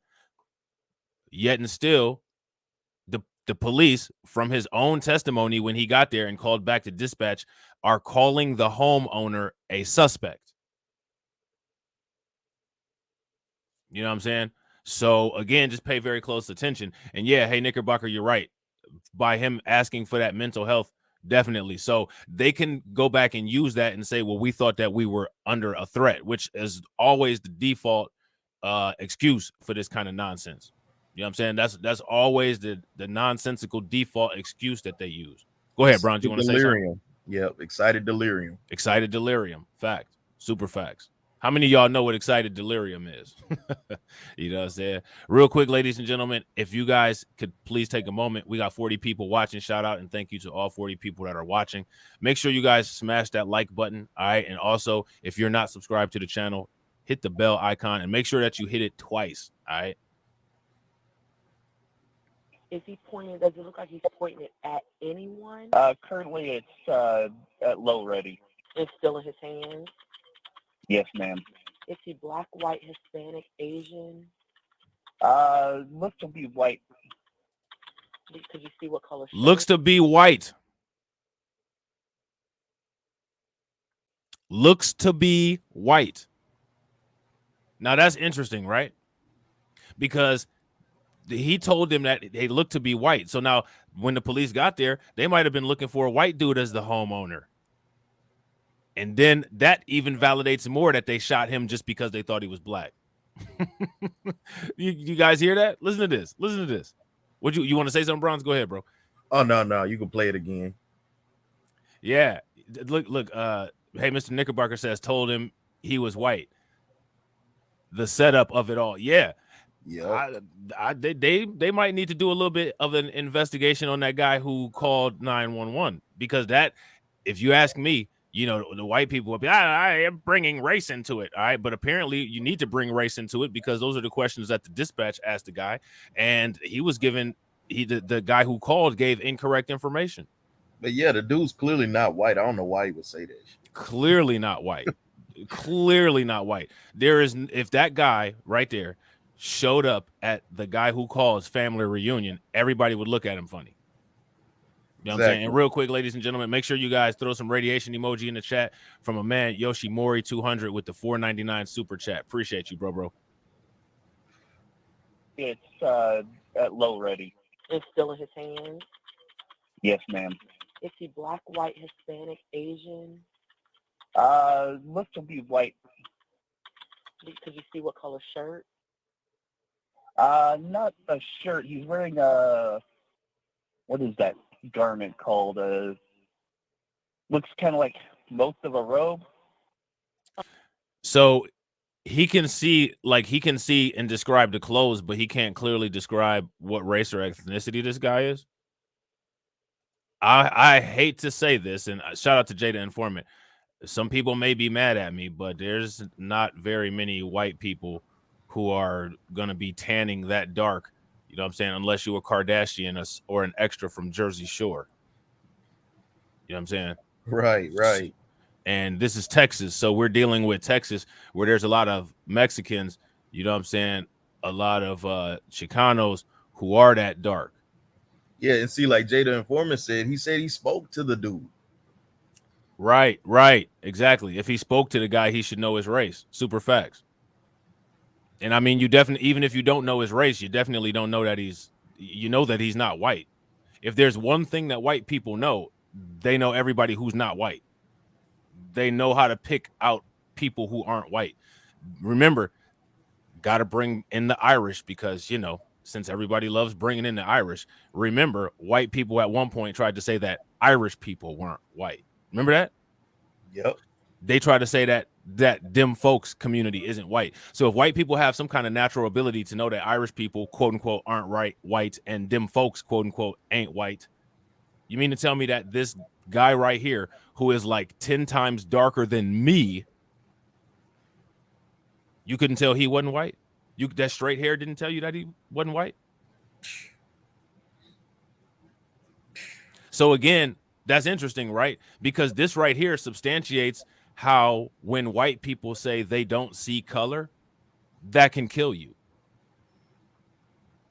Yet and still, the police, from his own testimony when he got there and called back to dispatch, are calling the homeowner a suspect. You know what I'm saying? So again, just pay very close attention. And yeah, hey, Knickerbocker, you're right. By him asking for that mental health, Definitely. So they can go back and use that and say, well, we thought that we were under a threat, which is always the default excuse for this kind of nonsense. You know what I'm saying? That's always the nonsensical default excuse that they use. Go ahead, Bron. Do you want to say something?
Delirium. Yep, excited delirium.
Excited delirium. Fact. Super facts. How many of y'all know what excited delirium is? You know what I'm saying? Real quick, ladies and gentlemen, if you guys could please take a moment. We got 40 people watching. Shout out and thank you to all 40 people that are watching. Make sure you guys smash that like button. All right. And also, if you're not subscribed to the channel, hit the bell icon and make sure that you hit it twice. All right.
Is he pointing? Does it look like he's pointing it at anyone?
Currently, it's at low ready.
It's still in his hands.
Yes, ma'am.
Is he black, white, Hispanic, Asian?
Looks to be white.
Could you see what color?
Looks to be white. Looks to be white. Now that's interesting, right? Because he told them that they looked to be white. So now when the police got there, they might have been looking for a white dude as the homeowner. And then that even validates more that they shot him just because they thought he was black. you guys hear that? Listen to this. Listen to this. Would you want to say something, Bronze? Go ahead, bro.
Oh no, you can play it again.
Yeah. Look, hey, Mr. Knickerbocker says told him he was white. The setup of it all. Yeah.
Yeah.
They might need to do a little bit of an investigation on that guy who called 911, because that, if you ask me, you know, the white people will be, I am bringing race into it. All right. But apparently you need to bring race into it, because those are the questions that the dispatch asked the guy. And he was given, the guy who called gave incorrect information.
But yeah, the dude's clearly not white. I don't know why he would say that.
Clearly not white. Clearly not white. There is, if that guy right there showed up at the guy who calls family reunion, everybody would look at him funny. You know what I'm saying? And real quick, ladies and gentlemen, make sure you guys throw some radiation emoji in the chat from a man, Yoshimori 200 with the $4.99 super chat. Appreciate you, bro.
It's at low ready.
It's still in his hands.
Yes, ma'am.
Is he black, white, Hispanic, Asian?
Looks to be white.
Could you see what color shirt?
Not a shirt. He's wearing what is that garment called? Looks kind of like most of a robe.
So he can see and describe the clothes, but he can't clearly describe what race or ethnicity this guy is. I hate to say this, and shout out to Jada Informant. Some people may be mad at me, but there's not very many white people who are going to be tanning that dark, you know what I'm saying, unless you're a Kardashian or an extra from Jersey Shore. You know what I'm saying?
Right.
And this is Texas, so we're dealing with Texas, where there's a lot of Mexicans, you know what I'm saying, a lot of Chicanos who are that dark.
Yeah, and see, like Jada Informant said he spoke to the dude.
Right, exactly. If he spoke to the guy, he should know his race. Super facts. And I mean, you definitely, even if you don't know his race, you definitely don't know that he's not white. If there's one thing that white people know, they know everybody who's not white. They know how to pick out people who aren't white. Remember, got to bring in the Irish, because, you know, since everybody loves bringing in the Irish, remember, white people at one point tried to say that Irish people weren't white. Remember that?
Yep.
They try to say that them folks community isn't white. So if white people have some kind of natural ability to know that Irish people, quote unquote, aren't white, and them folks, quote unquote, ain't white, you mean to tell me that this guy right here, who is like 10 times darker than me, you couldn't tell he wasn't white? That straight hair didn't tell you that he wasn't white? So again, that's interesting, right? Because this right here substantiates how when white people say they don't see color, that can kill you.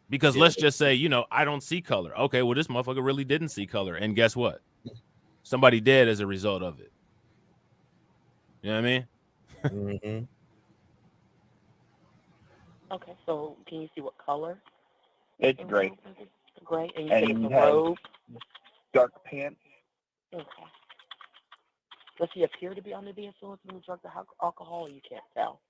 Because let's just say, you know, I don't see color. Okay, well, this motherfucker really didn't see color. And guess what? Somebody dead as a result of it. You know what I mean?
Mm-hmm.
Okay, so can you see what color?
It's gray.
Gray. And you
And
said
he
it's a
has
robe?
dark pants.
Okay. Does he appear to be under the influence of any drugs or alcohol, or you can't tell?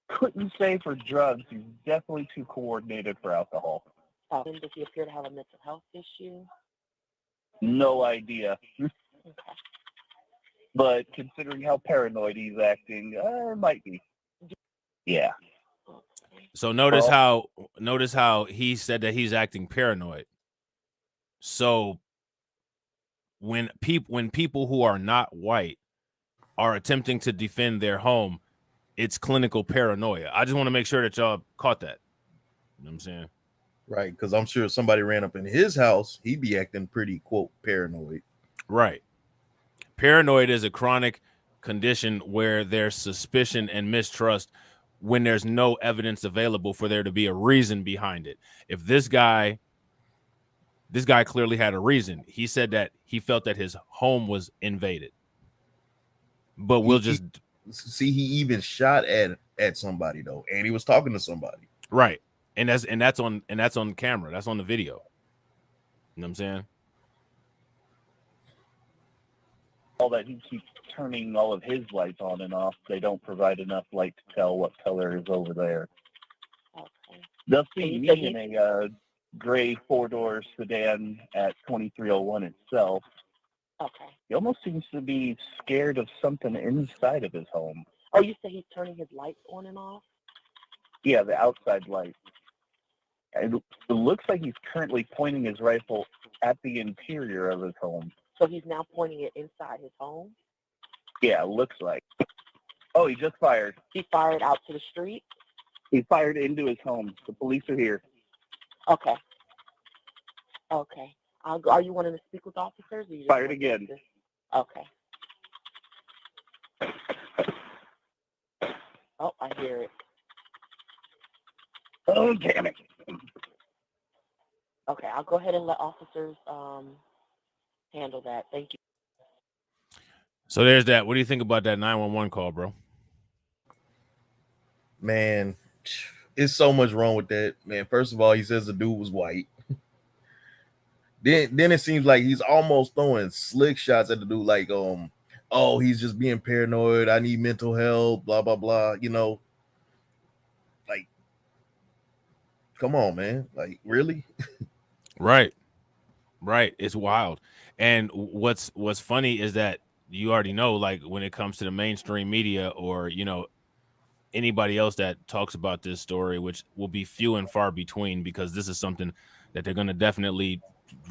Couldn't say for drugs. He's definitely too coordinated for alcohol.
And does he appear to have a mental health issue?
No idea.
Okay.
But considering how paranoid he's acting, it might be. Yeah.
Okay.
So notice how he said that he's acting paranoid. So when people who are not white are attempting to defend their home, it's clinical paranoia. I just want to make sure that y'all caught that. You know what I'm saying?
Right, because I'm sure if somebody ran up in his house, he'd be acting pretty, quote, paranoid.
Right. Paranoid is a chronic condition where there's suspicion and mistrust when there's no evidence available for there to be a reason behind it. If this guy clearly had a reason. He said that he felt that his home was invaded. But we'll just
see, he even shot at somebody though, and he was talking to somebody.
Right. And that's on camera. That's on the video. You know what I'm saying?
All that he keeps turning all of his lights on and off. They don't provide enough light to tell what color is over there.
Okay.
They'll see me in a gray 4-door sedan at 2301 itself.
Okay.
He almost seems to be scared of something inside of his home.
Oh, you say he's turning his lights on and off?
Yeah, the outside light. And it looks like he's currently pointing his rifle at the interior of his home.
So he's now pointing it inside his home?
Yeah, it looks like. Oh, he just fired.
He fired out to the street?
He fired into his home. The police are here.
Okay. Okay. Are you wanting to speak with officers? Or you just
Fired
want
again.
to... Okay. Oh, I hear it.
Oh, damn it.
Okay, I'll go ahead and let officers handle that. Thank you.
So there's that. What do you think about that 911 call, bro?
Man, it's so much wrong with that. Man, first of all, he says the dude was white. Then it seems like he's almost throwing slick shots at the dude, like, oh, he's just being paranoid. I need mental help, blah, blah, blah. You know, like, come on, man. Like, really?
Right. It's wild. And what's funny is that you already know, like, when it comes to the mainstream media or, you know, anybody else that talks about this story, which will be few and far between, because this is something that they're going to definitely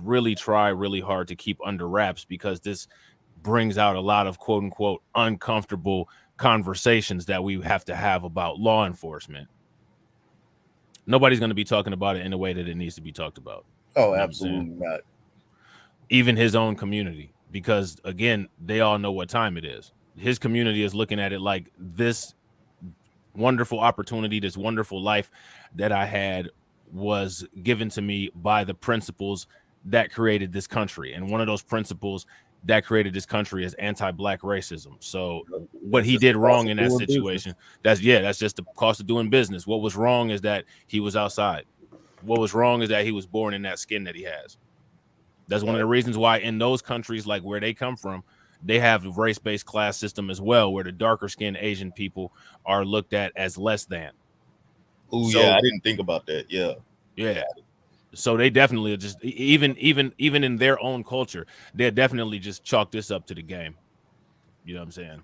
really try really hard to keep under wraps, because this brings out a lot of quote unquote uncomfortable conversations that we have to have about law enforcement. Nobody's going to be talking about it in the way that it needs to be talked about.
Oh, absolutely not.
Even his own community, because again, they all know what time it is. His community is looking at it like this wonderful opportunity, this wonderful life that I had was given to me by the principles that created this country. And one of those principles that created this country is anti-black racism. So what he did wrong in that situation, that's just the cost of doing business. What was wrong is that he was outside. What was wrong is that he was born in that skin that he has. That's one of the reasons why in those countries, like where they come from, they have a race-based class system as well, where the darker skinned Asian people are looked at as less than.
Oh, yeah, I didn't think about that. Yeah.
So they definitely just even in their own culture, they definitely just chalk this up to the game. You know what I'm saying?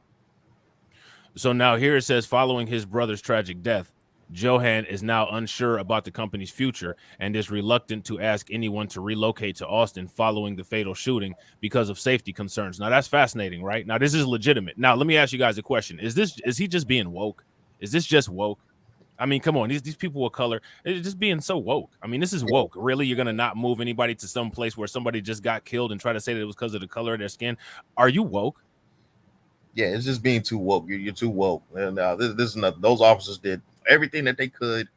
So now here it says, following his brother's tragic death, Johan is now unsure about the company's future and is reluctant to ask anyone to relocate to Austin following the fatal shooting because of safety concerns. Now that's fascinating, right? Now this is legitimate. Now let me ask you guys a question. Is he just being woke? Is this just woke? I mean, come on, these people of color, they're just being so woke. I mean, this is woke. Really? You're gonna not move anybody to some place where somebody just got killed and try to say that it was because of the color of their skin? Are you woke?
Yeah, it's just being too woke. You're too woke. And this is not. Those officers did everything that they could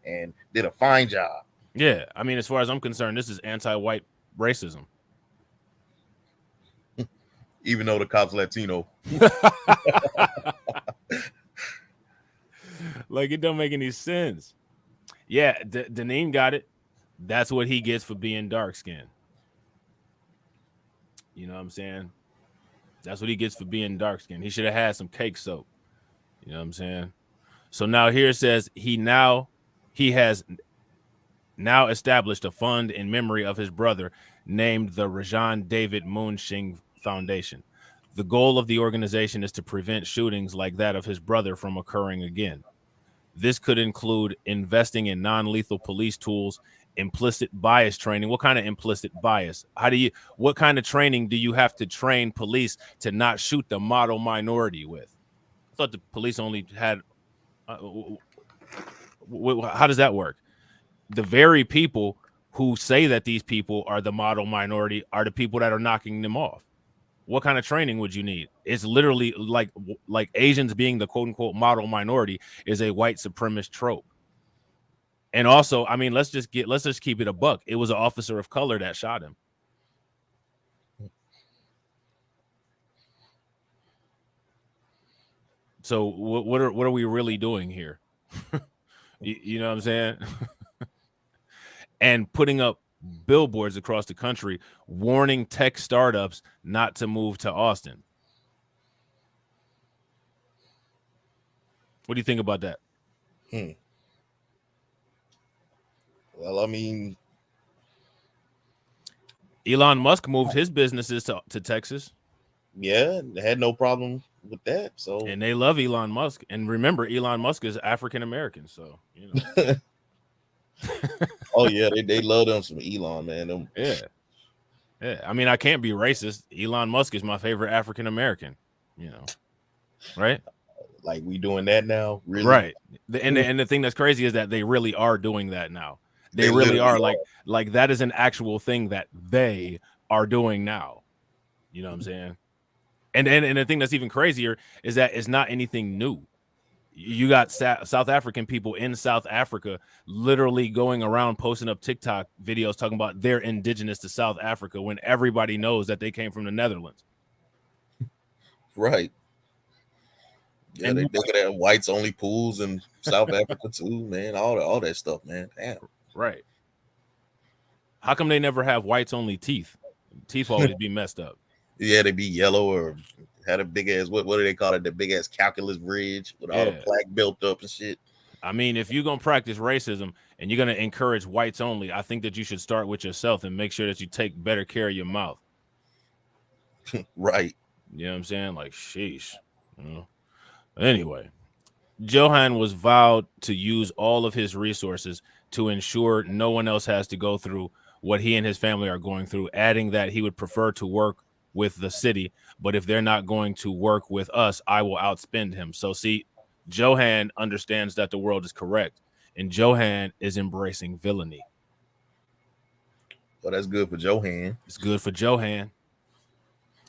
and did a fine job.
Yeah, I mean, as far as I'm concerned, this is anti-white racism.
Even though the cop's Latino.
Like, it don't make any sense. Yeah, Deneen got it. That's what he gets for being dark skinned. You know what I'm saying? That's what he gets for being dark skinned. He should have had some cake soap. You know what I'm saying? So now here it says he has now established a fund in memory of his brother named the Rajan David Moonshing Foundation. The goal of the organization is to prevent shootings like that of his brother from occurring again. This could include investing in non-lethal police tools, implicit bias training. What kind of implicit bias? What kind of training do you have to train police to not shoot the model minority with? I thought the police only had, how does that work? The very people who say that these people are the model minority are the people that are knocking them off. What kind of training would you need? It's literally like Asians being the quote unquote model minority is a white supremacist trope. And also, I mean, let's just keep it a buck. It was an officer of color that shot him. So what are we really doing here? You know what I'm saying? And putting up billboards across the country warning tech startups not to move to Austin. What do you think about that?
Well, I mean,
Elon Musk moved his businesses to Texas.
Yeah, they had no problem with that. So,
and they love Elon Musk. And remember, Elon Musk is African American. So, you know.
Oh yeah, they love them some Elon, man.
Yeah. I mean, I can't be racist. Elon Musk is my favorite African American. You know, right?
Like we doing that now, really?
Right. And the thing that's crazy is that they really are doing that now. They really are. Like that is an actual thing that they are doing now. You know what I'm saying? And the thing that's even crazier is that it's not anything new. You got South African people in South Africa literally going around posting up TikTok videos talking about they're indigenous to South Africa when everybody knows that they came from the Netherlands.
Right. Yeah, they look at that whites only pools in South Africa too, man. All that stuff, man. Damn.
Right. How come they never have whites only teeth? Teeth always be messed up.
Yeah, they be yellow or had a big ass, what do they call it? The big ass calculus bridge with all the plaque built up and shit.
I mean, if you're gonna practice racism and you're gonna encourage whites only, I think that you should start with yourself and make sure that you take better care of your mouth.
Right.
You know what I'm saying? Like, sheesh. You know? Anyway, Johan was vowed to use all of his resources to ensure no one else has to go through what he and his family are going through, adding that he would prefer to work with the city, but if they're not going to work with us, I will outspend him. So see, Johan understands that the world is correct, and Johan is embracing villainy.
Well, that's good for Johan.
It's good for Johan. You know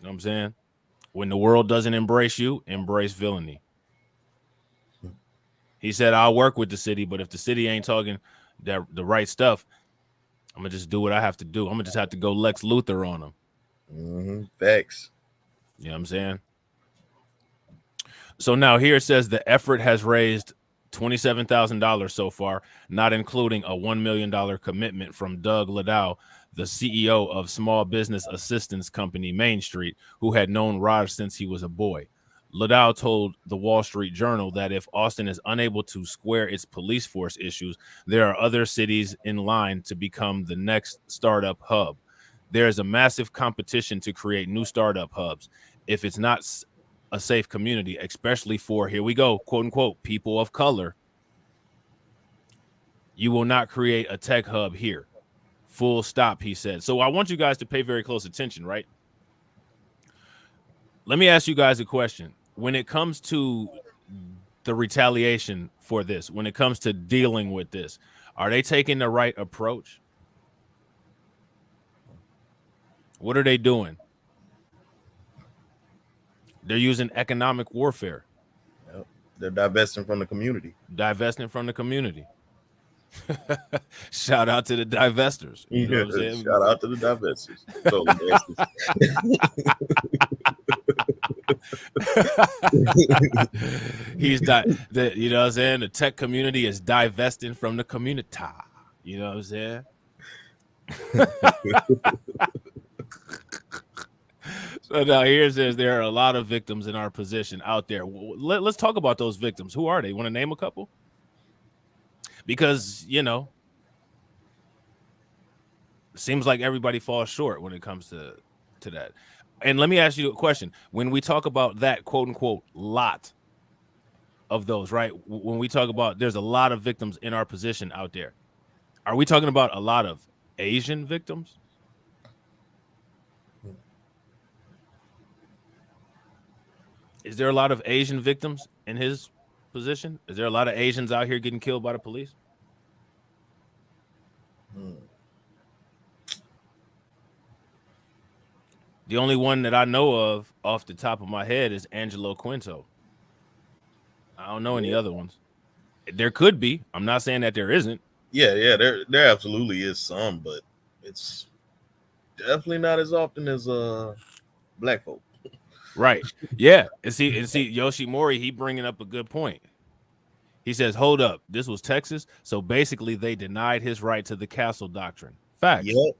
what I'm saying? When the world doesn't embrace you, embrace villainy. He said, I'll work with the city, but if the city ain't talking the right stuff, I'm going to just do what I have to do. I'm going to just have to go Lex Luthor on them.
Facts.
You know what I'm saying? So now here it says the effort has raised $27,000 so far, not including a $1 million commitment from Doug Liddell, the CEO of small business assistance company Main Street, who had known Raj since he was a boy. Liddell told the Wall Street Journal that if Austin is unable to square its police force issues, there are other cities in line to become the next startup hub. There is a massive competition to create new startup hubs. If it's not a safe community, especially for, here we go, quote unquote, people of color, you will not create a tech hub here. Full stop, he said. So I want you guys to pay very close attention, right? Let me ask you guys a question. When it comes to the retaliation for this, when it comes to dealing with this, are they taking the right approach? What are they doing? They're using economic warfare.
Yep. They're divesting from the community.
Divesting from the community. Shout out to the divestors. You know what I'm saying?
Shout out to the divestors.
You know what I'm saying? The tech community is divesting from the community. You know what I'm saying? So now here says there are a lot of victims in our position out there. Let's talk about those victims. Who are they? Want to name a couple? Because, you know, it seems like everybody falls short when it comes to that. And let me ask you a question. When we talk about that quote unquote lot of those, right? When we talk about there's a lot of victims in our position out there, are we talking about a lot of Asian victims? Is there a lot of Asian victims in his position? Is there a lot of Asians out here getting killed by the police? The only one that I know of off the top of my head is Angelo Quinto. I don't know any other ones. There could be. I'm not saying that there isn't.
Yeah, there absolutely is some, but it's definitely not as often as black folk.
Right. Yeah. And see, Yoshimori, he bringing up a good point. He says, hold up, this was Texas. So basically they denied his right to the castle doctrine. Facts.
Yep.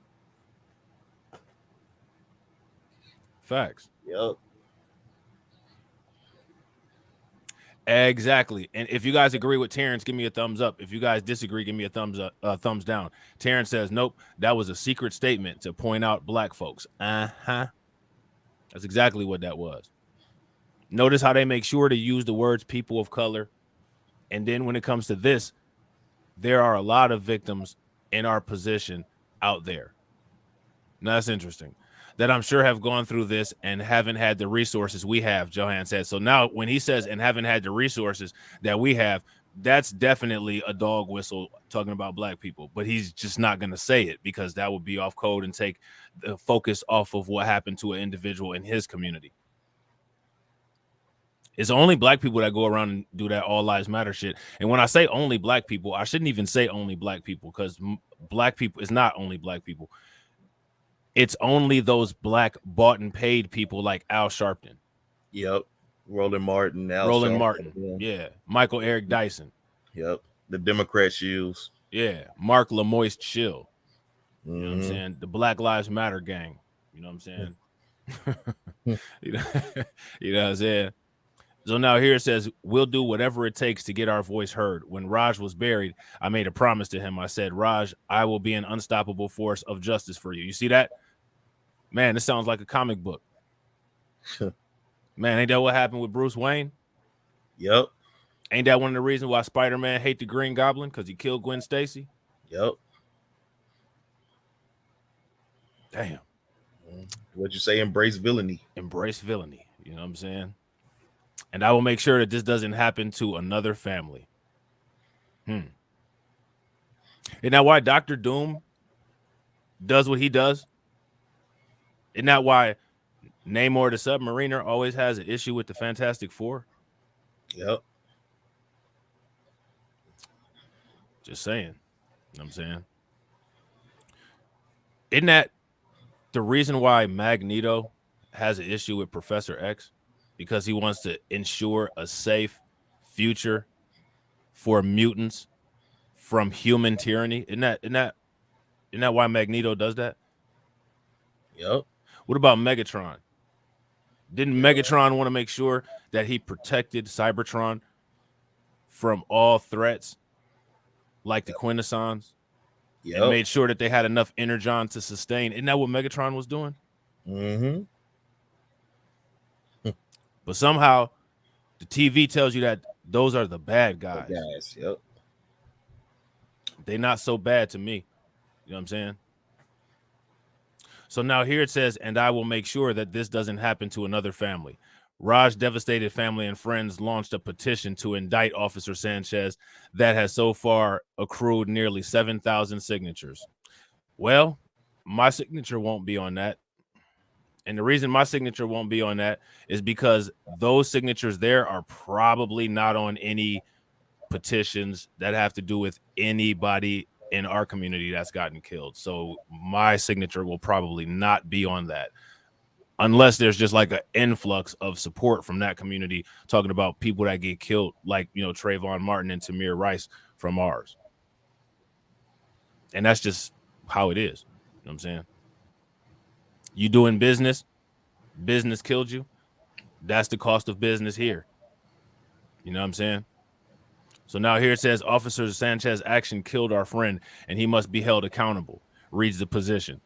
Facts.
Yep.
Exactly. And if you guys agree with Terrence, give me a thumbs up. If you guys disagree, give me a thumbs up, thumbs down. Terrence says, nope, that was a secret statement to point out black folks. That's exactly what that was. Notice how they make sure to use the words people of color. And then when it comes to this, there are a lot of victims in our position out there. Now, that's interesting. That I'm sure have gone through this and haven't had the resources we have, Johan said. So now when he says and haven't had the resources that we have, that's definitely a dog whistle talking about black people. But he's just not going to say it because that would be off code and take the focus off of what happened to an individual in his community. It's only black people that go around and do that all lives matter shit. And when I say only black people, I shouldn't even say only black people because black people is not only black people. It's only those black bought and paid people like Al Sharpton.
Yep. Roland Martin.
Yeah. Michael Eric Dyson.
Yep. The Democrat shields.
Yeah. Mark Lemoist Shill. You know what I'm
Mhm.
saying? The Black Lives Matter gang. You know what I'm saying? you know what I'm saying? So now here it says, we'll do whatever it takes to get our voice heard. When Raj was buried, I made a promise to him. I said, Raj, I will be an unstoppable force of justice for you. You see that? Man, this sounds like a comic book. Man, ain't that what happened with Bruce Wayne?
Yep.
Ain't that one of the reasons why Spider-Man hate the Green Goblin? Because he killed Gwen Stacy?
Yep.
Damn.
What'd you say? Embrace villainy.
Embrace villainy. You know what I'm saying? And I will make sure that this doesn't happen to another family. And now why Dr. Doom does what he does? Isn't that why Namor the Submariner always has an issue with the Fantastic Four?
Yep.
Just saying. You know what I'm saying? Isn't that the reason why Magneto has an issue with Professor X? Because he wants to ensure a safe future for mutants from human tyranny. Isn't that why Magneto does that?
Yep.
What about Megatron? Didn't Megatron want to make sure that he protected Cybertron from all threats like the Quintessons?
Yep.
And made sure that they had enough Energon to sustain. Isn't that what Megatron was doing?
Mm-hmm.
But somehow the TV tells you that those are the bad guys.
Yep.
They're not so bad to me. You know what I'm saying? So now here it says, and I will make sure that this doesn't happen to another family. Raj devastated family and friends launched a petition to indict Officer Sanchez that has so far accrued nearly 7,000 signatures. Well, my signature won't be on that. And the reason my signature won't be on that is because those signatures there are probably not on any petitions that have to do with anybody in our community that's gotten killed. So my signature will probably not be on that unless there's just like an influx of support from that community talking about people that get killed, like, you know, Trayvon Martin and Tamir Rice from ours. And that's just how it is. You know what I'm saying? You doing business, business killed you. That's the cost of business here. You know what I'm saying? So now here it says, Officer Sanchez action killed our friend and he must be held accountable. Reads the petition,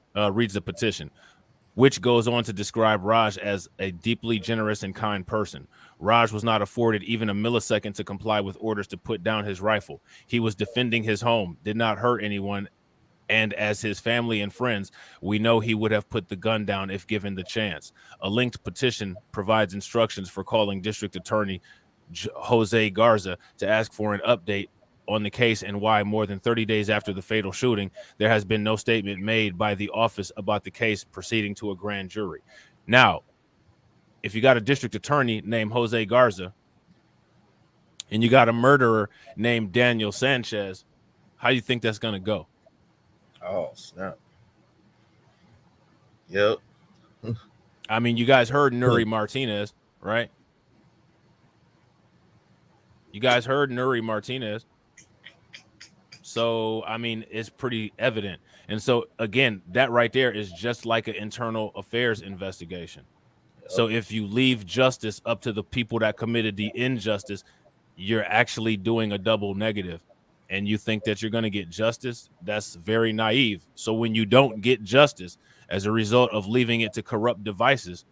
which goes on to describe Raj as a deeply generous and kind person. Raj was not afforded even a millisecond to comply with orders to put down his rifle. He was defending his home, did not hurt anyone, and as his family and friends, we know he would have put the gun down if given the chance. A linked petition provides instructions for calling District Attorney Jose Garza to ask for an update on the case and why more than 30 days after the fatal shooting, there has been no statement made by the office about the case proceeding to a grand jury. Now, if you got a district attorney named Jose Garza and you got a murderer named Daniel Sanchez, how do you think that's going to go?
Oh, snap. Yep.
I mean, you guys heard Nuri Martinez, right? You guys heard Nuri Martinez. So, I mean, it's pretty evident. And so, again, that right there is just like an internal affairs investigation. So if you leave justice up to the people that committed the injustice, you're actually doing a double negative. And you think that you're going to get justice, that's very naive. So when you don't get justice as a result of leaving it to corrupt devices,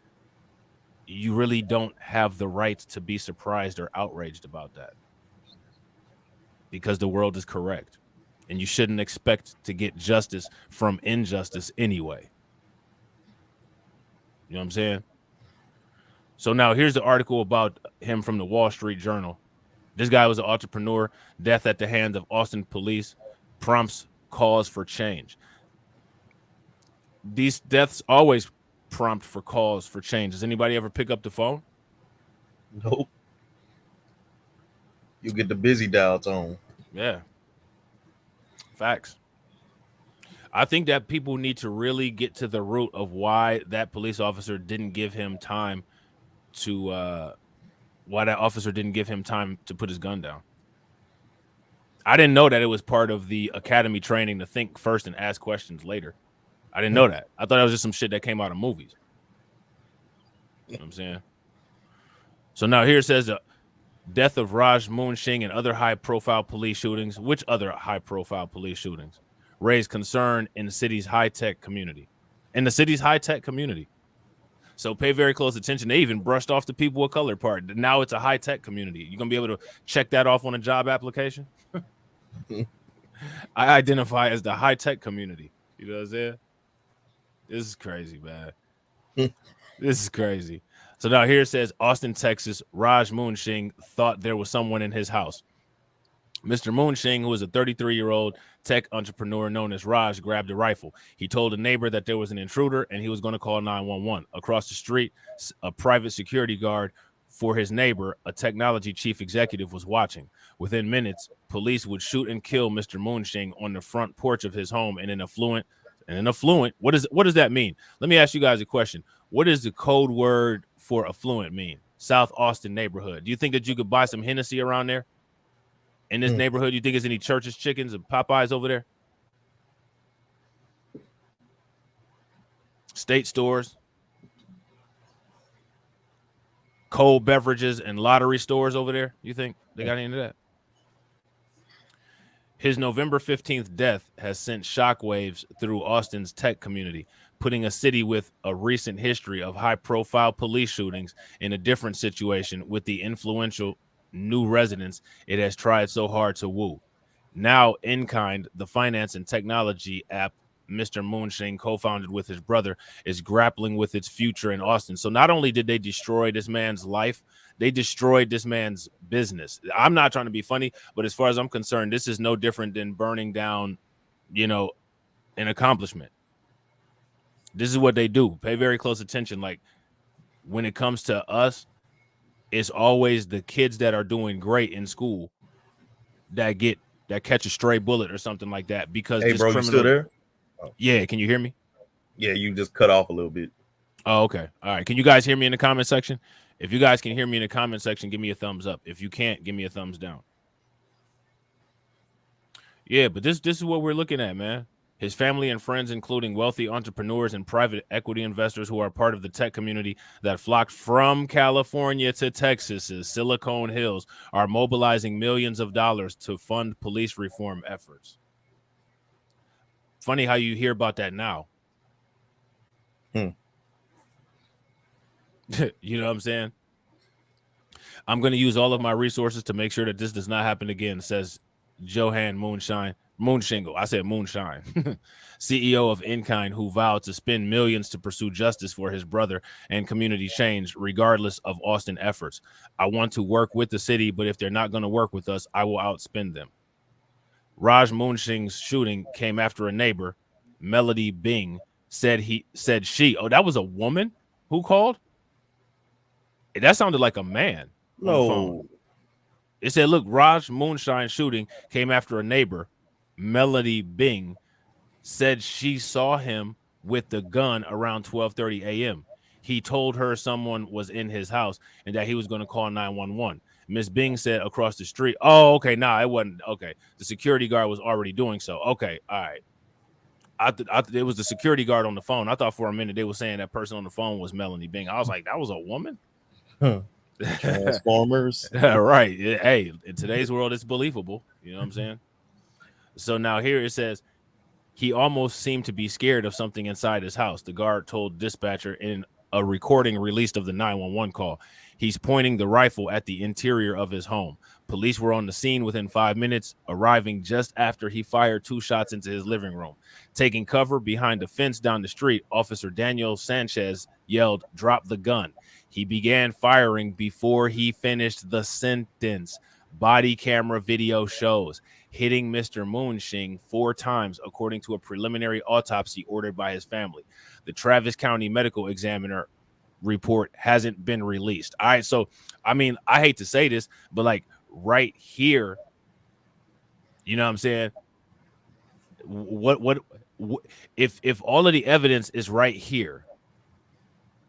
you really don't have the right to be surprised or outraged about that. Because the world is correct. And you shouldn't expect to get justice from injustice anyway. You know what I'm saying? So now here's the article about him from the Wall Street Journal. This guy was an entrepreneur. Death at the hands of Austin police prompts calls for change. These deaths always prompt for calls for change. Does anybody ever pick up the phone?
Nope. You get the busy dial tone.
Yeah. Facts. I think that people need to really get to the root of why that police officer didn't give him time to put his gun down. I didn't know that it was part of the academy training to think first and ask questions later. I didn't know that. I thought it was just some shit that came out of movies. You know what I'm saying? So now here it says death of Raj Moonshing and other high-profile police shootings. Which other high-profile police shootings raised concern in the city's high-tech community? So pay very close attention. They even brushed off the people of color part. Now it's a high-tech community. You're going to be able to check that off on a job application? I identify as the high-tech community. You know what I'm saying? This is crazy, man. This is crazy. So now here it says, Austin, Texas, Raj Moonshing thought there was someone in his house. Mr. Moonshing, who is a 33-year-old tech entrepreneur known as Raj, grabbed a rifle. He told a neighbor that there was an intruder and he was going to call 911. Across the street, a private security guard for his neighbor, a technology chief executive, was watching. Within minutes, police would shoot and kill Mr. Moonshing on the front porch of his home in an affluent. What does that mean? Let me ask you guys a question. What does the code word for affluent mean? South Austin neighborhood. Do you think that you could buy some Hennessy around there? In this neighborhood, you think there's any Church's Chickens and Popeyes over there? State stores, cold beverages, and lottery stores over there? You think they got any of that? His November 15th death has sent shockwaves through Austin's tech community, putting a city with a recent history of high-profile police shootings in a different situation with the influential new residents it has tried so hard to woo. Now, InKind, the finance and technology app Mr. Moonshing co-founded with his brother, is grappling with its future in Austin. So not only did they destroy this man's life, they destroyed this man's business. I'm not trying to be funny, but as far as I'm concerned, this is no different than burning down, an accomplishment. This is what they do. Pay very close attention. Like, when it comes to us, it's always the kids that are doing great in school that catch a stray bullet or something like that. Because
hey, bro, you still there?
Oh. Yeah, can you hear me?
Yeah, you just cut off a little bit.
Oh, okay. All right. Can you guys hear me in the comment section? If you guys can hear me in the comment section, give me a thumbs up. If you can't, give me a thumbs down. Yeah, but this is what we're looking at, man. His family and friends, including wealthy entrepreneurs and private equity investors who are part of the tech community that flocked from California to Texas's Silicon Hills, are mobilizing millions of dollars to fund police reform efforts. Funny how you hear about that now. You know what I'm saying? I'm going to use all of my resources to make sure that this does not happen again, says Johan Moonshingle. I said Moonshine, CEO of InKind, who vowed to spend millions to pursue justice for his brother and community change, regardless of Austin efforts. I want to work with the city, but if they're not going to work with us, I will outspend them. Raj Moonshing's shooting came after a neighbor, Melody Bing, said she. Oh, that was a woman who called? That sounded like a man.
No.
It said, look, Raj Moonshine shooting came after a neighbor, Melody Bing, said she saw him with the gun around 12:30 a.m. He told her someone was in his house and that he was going to call 911. Miss Bing said across the street, oh, okay, it wasn't. Okay, the security guard was already doing so. Okay, all right. It was the security guard on the phone. I thought for a minute they were saying that person on the phone was Melanie Bing. I was like, that was a woman?
Transformers.
Right. Hey, in today's world, it's believable. You know what I'm saying? So now here it says, he almost seemed to be scared of something inside his house. The guard told dispatcher in a recording released of the 911 call. He's pointing the rifle at the interior of his home. Police were on the scene within 5 minutes, arriving just after he fired 2 shots into his living room. Taking cover behind a fence down the street, Officer Daniel Sanchez yelled, "Drop the gun." He began firing before he finished the sentence. Body camera video shows hitting Mr. Moonshing 4 times, according to a preliminary autopsy ordered by his family. The Travis County Medical Examiner report hasn't been released. All right, so I mean, I hate to say this, but like right here, you know what I'm saying? What if all of the evidence is right here?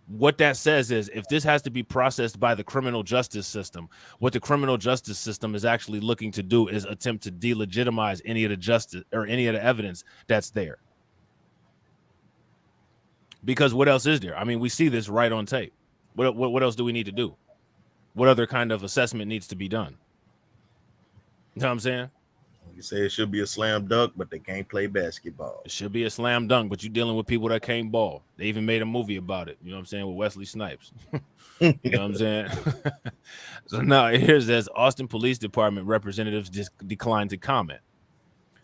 What that says is, if this has to be processed by the criminal justice system, what the criminal justice system is actually looking to do is attempt to delegitimize any of the justice or any of the evidence that's there. Because what else is there? I mean, we see this right on tape. What else do we need to do? What other kind of assessment needs to be done? You know what I'm saying?
You say it should be a slam dunk, but they can't play basketball.
It should be a slam dunk, but you're dealing with people that can't ball. They even made a movie about it. You know what I'm saying? With Wesley Snipes. You know what I'm saying? So now here's this: Austin Police Department representatives declined to comment.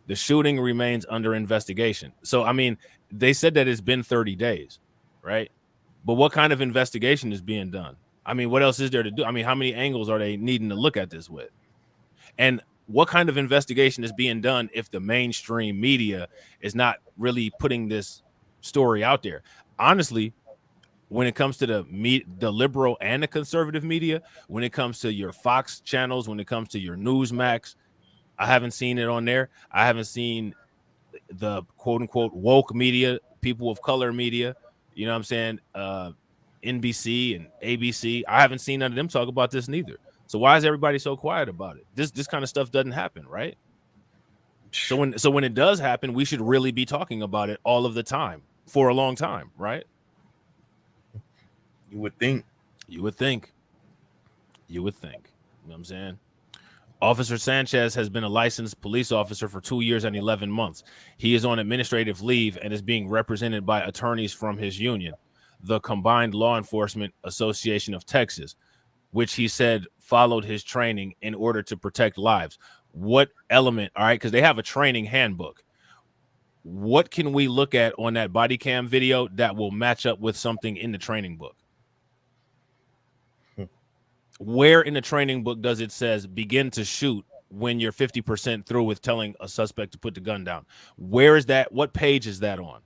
The shooting remains under investigation. So, I mean, they said that it's been 30 days, right? But what kind of investigation is being done? I mean, what else is there to do? I mean, how many angles are they needing to look at this with? And what kind of investigation is being done if the mainstream media is not really putting this story out there? Honestly, when it comes to the liberal and the conservative media, when it comes to your Fox channels, when it comes to your Newsmax, I haven't seen it on there. I haven't seen the quote unquote woke media, people of color media, you know what I'm saying? NBC and ABC. I haven't seen none of them talk about this neither. So why is everybody so quiet about it? This kind of stuff doesn't happen, right? So when it does happen, we should really be talking about it all of the time for a long time, right?
You would think.
You would think. You know what I'm saying? Officer Sanchez has been a licensed police officer for 2 years and 11 months. He is on administrative leave and is being represented by attorneys from his union, the Combined Law Enforcement Association of Texas, which he said followed his training in order to protect lives. What element, all right, because they have a training handbook. What can we look at on that body cam video that will match up with something in the training book? Where in the training book does it says begin to shoot when you're 50% through with telling a suspect to put the gun down? Where is that? What page is that on?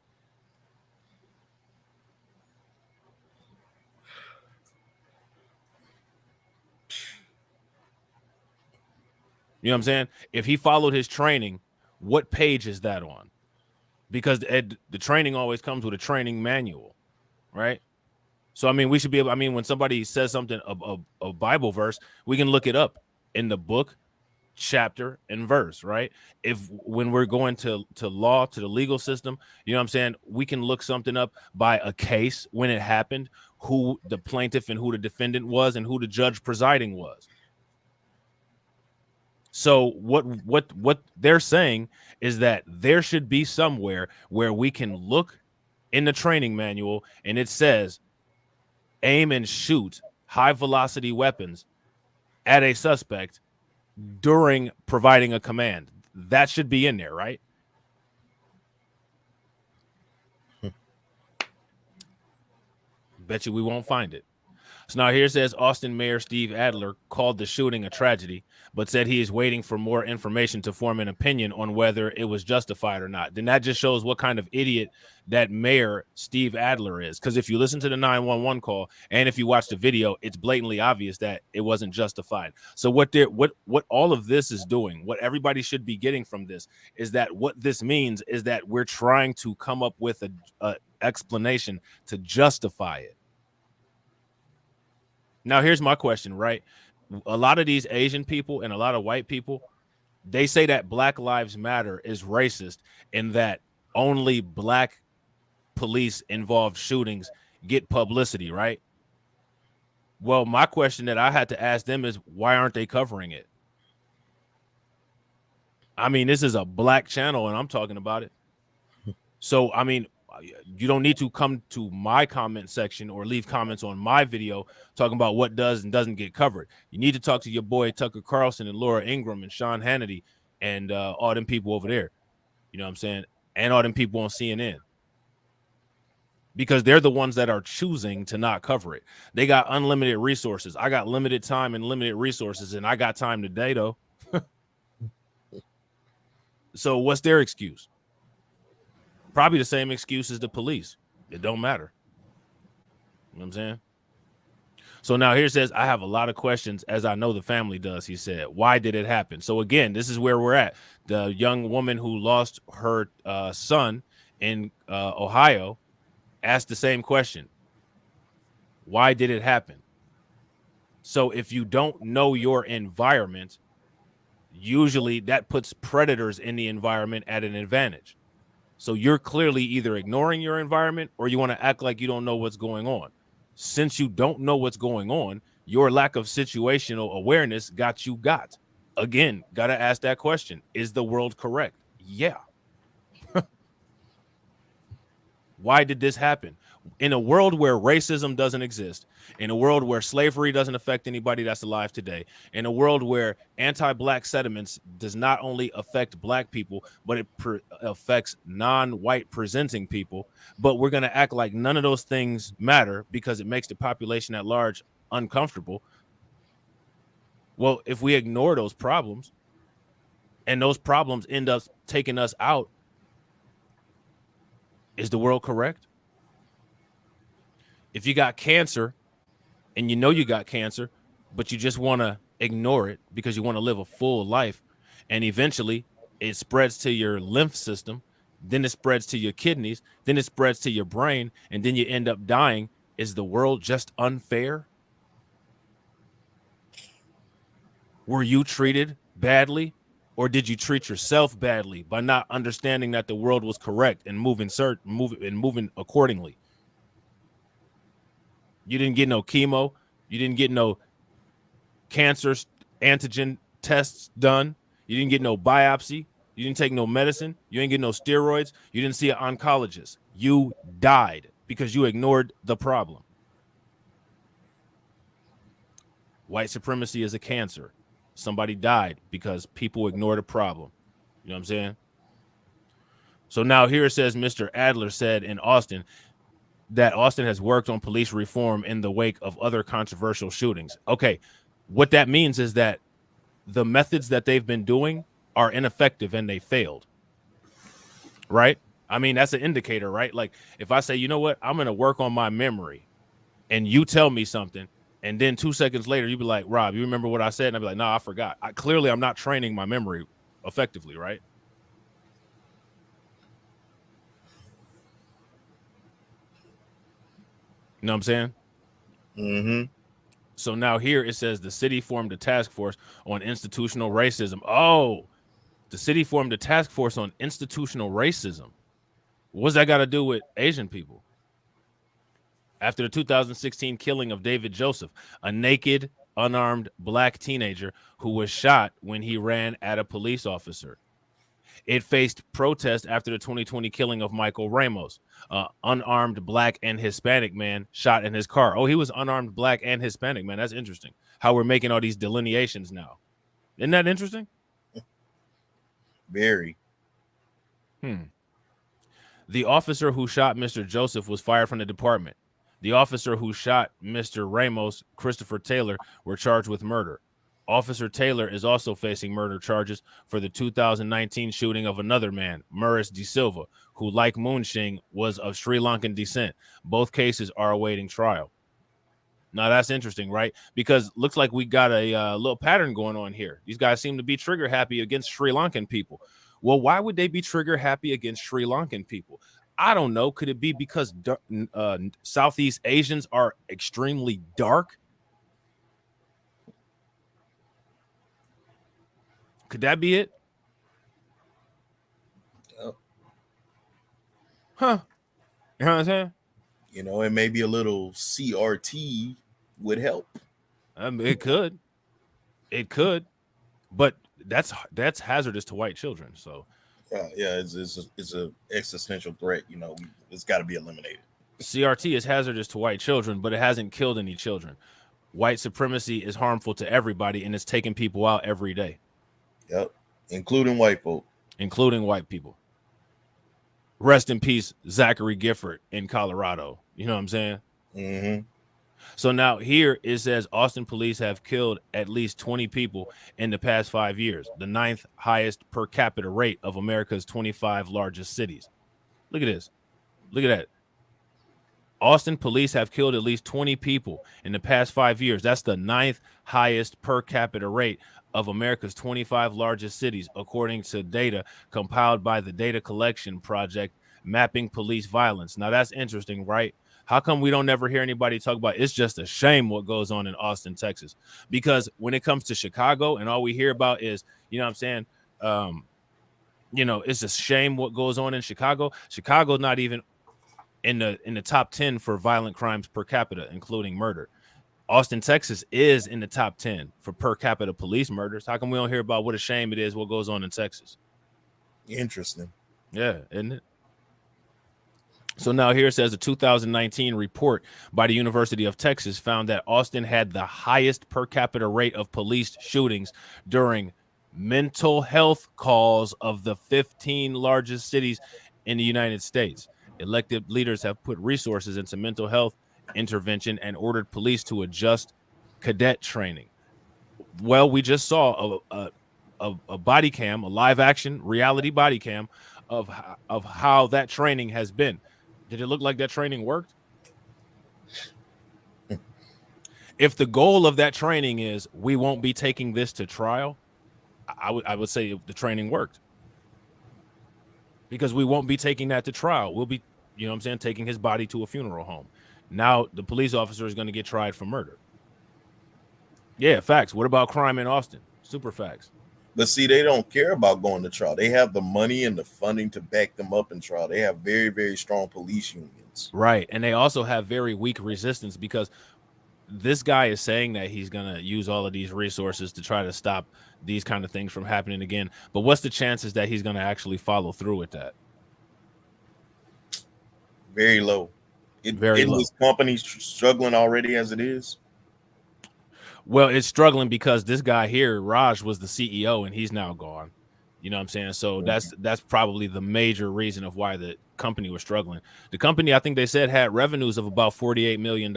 You know what I'm saying? If he followed his training, what page is that on? Because the training always comes with a training manual, right? So, I mean, we should be able, I mean, when somebody says something, a Bible verse, we can look it up in the book chapter and verse, right? If when we're going to law, to the legal system, you know what I'm saying, we can look something up by a case when it happened, who the plaintiff and who the defendant was and who the judge presiding was. So what they're saying is that there should be somewhere where we can look in the training manual and it says aim and shoot high velocity weapons at a suspect during providing a command. That should be in there, right? Bet you we won't find it. So now here it says Austin Mayor Steve Adler called the shooting a tragedy, but said he is waiting for more information to form an opinion on whether it was justified or not. Then that just shows what kind of idiot that Mayor Steve Adler is. Because if you listen to the 911 call and if you watch the video, it's blatantly obvious that it wasn't justified. So what all of this is doing, what everybody should be getting from this is that what this means is that we're trying to come up with a explanation to justify it. Now, here's my question, right? A lot of these Asian people and a lot of white people, they say that Black Lives Matter is racist and that only black police involved shootings get publicity, right? Well, my question that I had to ask them is, why aren't they covering it? I mean, this is a black channel and I'm talking about it. So, I mean, you don't need to come to my comment section or leave comments on my video talking about what does and doesn't get covered. You need to talk to your boy Tucker Carlson and Laura Ingraham and Sean Hannity and all them people over there. You know what I'm saying? And all them people on CNN. Because they're the ones that are choosing to not cover it. They got unlimited resources. I got limited time and limited resources, and I got time today, though. So what's their excuse? Probably the same excuse as the police. It don't matter. You know what I'm saying? So now here it says, I have a lot of questions, as I know the family does, he said. Why did it happen? So again, this is where we're at. The young woman who lost her son in Ohio asked the same question. Why did it happen? So if you don't know your environment, usually that puts predators in the environment at an advantage. So you're clearly either ignoring your environment or you want to act like you don't know what's going on. Since you don't know what's going on, your lack of situational awareness got you got. Again, got to ask that question. Is the world correct? Yeah. Why did this happen? In a world where racism doesn't exist, in a world where slavery doesn't affect anybody that's alive today, in a world where anti-black sentiments does not only affect black people, but it affects non-white presenting people, but we're going to act like none of those things matter because it makes the population at large uncomfortable. Well, if we ignore those problems and those problems end up taking us out, is the world correct? If you got cancer and you know you got cancer, but you just want to ignore it because you want to live a full life, and eventually it spreads to your lymph system, then it spreads to your kidneys, then it spreads to your brain, and then you end up dying, is the world just unfair? Were you treated badly? Or did you treat yourself badly by not understanding that the world was correct and moving accordingly? You didn't get no chemo. You didn't get no cancer antigen tests done. You didn't get no biopsy. You didn't take no medicine. You didn't get no steroids. You didn't see an oncologist. You died because you ignored the problem. White supremacy is a cancer. Somebody died because people ignored a problem. You know what I'm saying? So now here it says Mr. Adler said in Austin that Austin has worked on police reform in the wake of other controversial shootings. Okay, what that means is that the methods that they've been doing are ineffective and they failed, right? I mean, that's an indicator, right? Like if I say, you know what, I'm going to work on my memory and you tell me something, and then 2 seconds later, you'd be like, Rob, you remember what I said? And I'd be like, no, I forgot. Clearly, I'm not training my memory effectively, right? You know what I'm saying?
Mm-hmm.
So now here it says the city formed a task force on institutional racism. Oh, the city formed a task force on institutional racism. What's that got to do with Asian people? After the 2016 killing of David Joseph, a naked, unarmed black teenager who was shot when he ran at a police officer. It faced protest after the 2020 killing of Michael Ramos, unarmed black and Hispanic man shot in his car. Oh, he was unarmed black and Hispanic man. That's interesting. How we're making all these delineations now. Isn't that interesting?
Very.
The officer who shot Mr. Joseph was fired from the department. The officer who shot Mr. Ramos, Christopher Taylor, were charged with murder. Officer Taylor is also facing murder charges for the 2019 shooting of another man, Maurice De Silva, who, like Moonshing, was of Sri Lankan descent. Both cases are awaiting trial. Now, that's interesting, right? Because looks like we got a little pattern going on here. These guys seem to be trigger happy against Sri Lankan people. Well, why would they be trigger happy against Sri Lankan people? I don't know. Could it be because Southeast Asians are extremely dark? Could that be it? Huh. You know what I'm saying?
You know, and maybe a little CRT would help.
I mean, it could. It could. But that's hazardous to white children. So
yeah, it's a existential threat. You know, it's got to be eliminated.
CRT is hazardous to white children, but it hasn't killed any children. White supremacy is harmful to everybody, and it's taking people out every day.
Yep, including white folk.
Including white people. Rest in peace, Zachary Gifford in Colorado. You know what I'm saying?
Mm-hmm.
So now here it says Austin police have killed at least 20 people in the past 5 years, the 9th highest per capita rate of America's 25 largest cities. Look at this. Look at that. Austin police have killed at least 20 people in the past 5 years. That's the 9th highest per capita rate of America's 25 largest cities, according to data compiled by the Data Collection Project Mapping Police Violence. Now, that's interesting, right? How come we don't ever hear anybody talk about it's just a shame what goes on in Austin, Texas? Because when it comes to Chicago and all we hear about is, you know what I'm saying, it's a shame what goes on in Chicago. Chicago's not even in the top 10 for violent crimes per capita, including murder. Austin, Texas is in the top 10 for per capita police murders. How come we don't hear about what a shame it is what goes on in Texas?
Interesting.
Yeah, isn't it? So now here it says a 2019 report by the University of Texas found that Austin had the highest per capita rate of police shootings during mental health calls of the 15 largest cities in the United States. Elected leaders have put resources into mental health intervention and ordered police to adjust cadet training. Well, we just saw a body cam, a live action reality body cam of how that training has been. Did it look like that training worked? If the goal of that training is we won't be taking this to trial, I would say the training worked. Because we won't be taking that to trial. We'll be, you know what I'm saying, taking his body to a funeral home. Now the police officer is going to get tried for murder. Yeah, facts. What about crime in Austin? Super facts.
But see, they don't care about going to trial. They have the money and the funding to back them up in trial. They have very, very strong police unions.
Right. And they also have very weak resistance because this guy is saying that he's going to use all of these resources to try to stop these kind of things from happening again. But what's the chances that he's going to actually follow through with that?
Very low.
Very low.
This company's struggling already as it is.
Well, it's struggling because this guy here, Raj, was the CEO and he's now gone. You know what I'm saying? So that's probably the major reason of why the company was struggling. The company, I think they said, had revenues of about $48 million.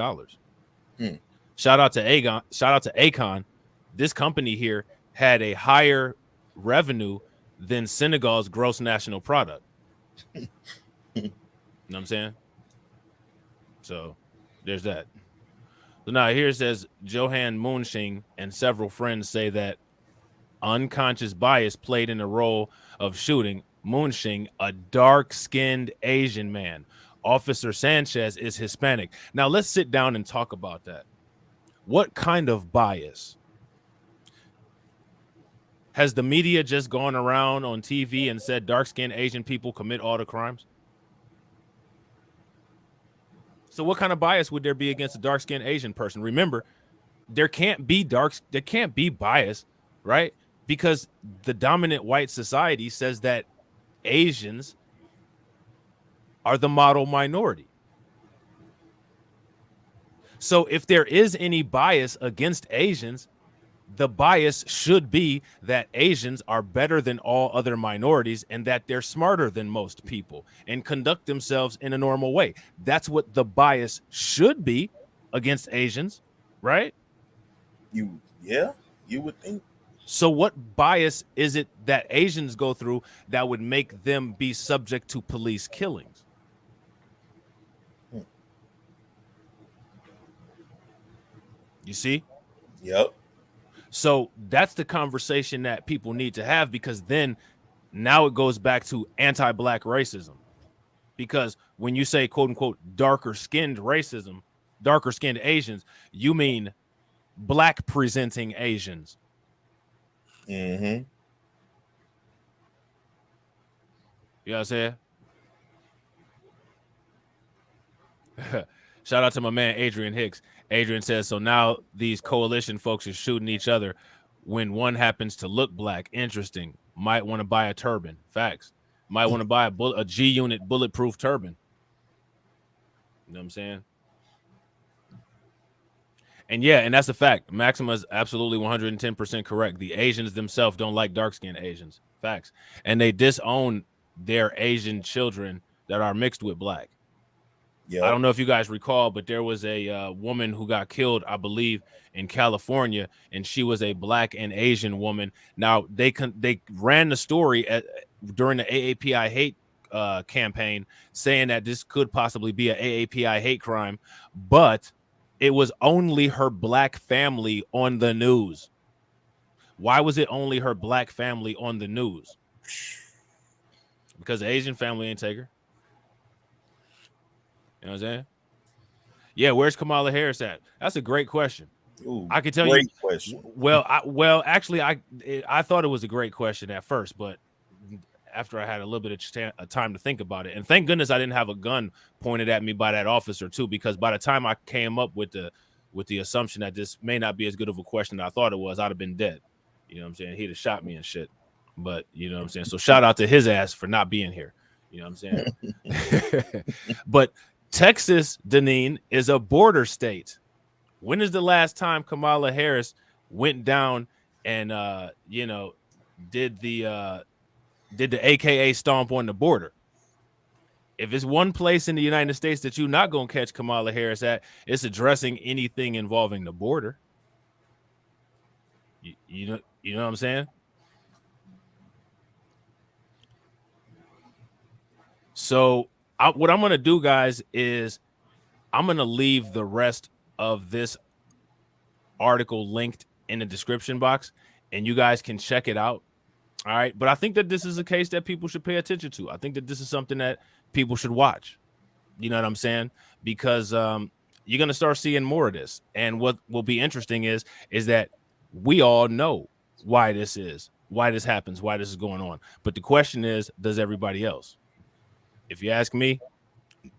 Shout out to Aegon. Shout out to Akon. This company here had a higher revenue than Senegal's gross national product. You know what I'm saying? So there's that. So now here it says Johan Moonshing and several friends say that unconscious bias played in the role of shooting Moonshing, a dark-skinned Asian man. Officer Sanchez is Hispanic. Now let's sit down and talk about that. what kind of bias? Has the media just gone around on TV and said dark-skinned Asian people commit all the crimes? So what kind of bias would there be against a dark-skinned Asian person? Remember, there can't be bias, right? Because the dominant white society says that Asians are the model minority. So if there is any bias against Asians, the bias should be that Asians are better than all other minorities and that they're smarter than most people and conduct themselves in a normal way. That's what the bias should be against Asians, right?
You would think.
So what bias is it that Asians go through that would make them be subject to police killings? You see?
Yep.
So that's the conversation that people need to have, because then now it goes back to anti-black racism. Because when you say quote unquote darker skinned racism, darker skinned Asians, you mean black presenting Asians.
Mm-hmm.
You know what I'm saying? Shout out to my man Adrian Hicks. Adrian says, so now these coalition folks are shooting each other when one happens to look black. Interesting. Might want to buy a turban. Facts. Might want to buy a G-unit bulletproof turban. You know what I'm saying? And yeah, and that's a fact. Maxima is absolutely 110% correct. The Asians themselves don't like dark-skinned Asians. Facts. And they disown their Asian children that are mixed with black.
Yeah.
I don't know if you guys recall, but there was a woman who got killed, I believe, in California, and she was a black and Asian woman. Now, they ran the story during the AAPI hate campaign, saying that this could possibly be an AAPI hate crime, but it was only her black family on the news. Why was it only her black family on the news? Because the Asian family ain't take her. You know what I'm saying? Yeah, where's Kamala Harris at? That's a great question.
Ooh,
I can tell
great
you.
question.
Well, actually, I thought it was a great question at first, but after I had a little bit of time to think about it, and thank goodness I didn't have a gun pointed at me by that officer too, because by the time I came up with the assumption that this may not be as good of a question as I thought it was, I'd have been dead. You know what I'm saying? He'd have shot me and shit. But you know what I'm saying? So shout out to his ass for not being here. You know what I'm saying? But Texas, Deneen, is a border state. When is the last time Kamala Harris went down and did the AKA stomp on the border? If it's one place in the United States that you're not gonna catch Kamala Harris at, it's addressing anything involving the border. You know what I'm saying? So what I'm going to do, guys, is I'm going to leave the rest of this article linked in the description box, and you guys can check it out. All right. But I think that this is a case that people should pay attention to. I think that this is something that people should watch. You know what I'm saying? Because you're going to start seeing more of this. And what will be interesting is that we all know why this happens, why this is going on. But the question is, does everybody else? If you ask me,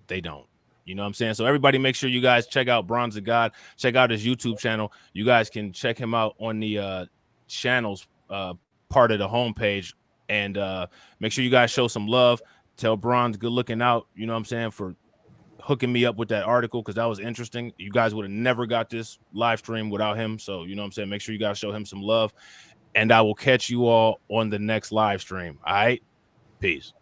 they don't. You know what I'm saying? So everybody make sure you guys check out Bronze of God. Check out his YouTube channel. You guys can check him out on the channels part of the homepage. And make sure you guys show some love. Tell Bronze good looking out, you know what I'm saying, for hooking me up with that article, because that was interesting. You guys would have never got this live stream without him. So, you know what I'm saying? Make sure you guys show him some love. And I will catch you all on the next live stream. All right? Peace.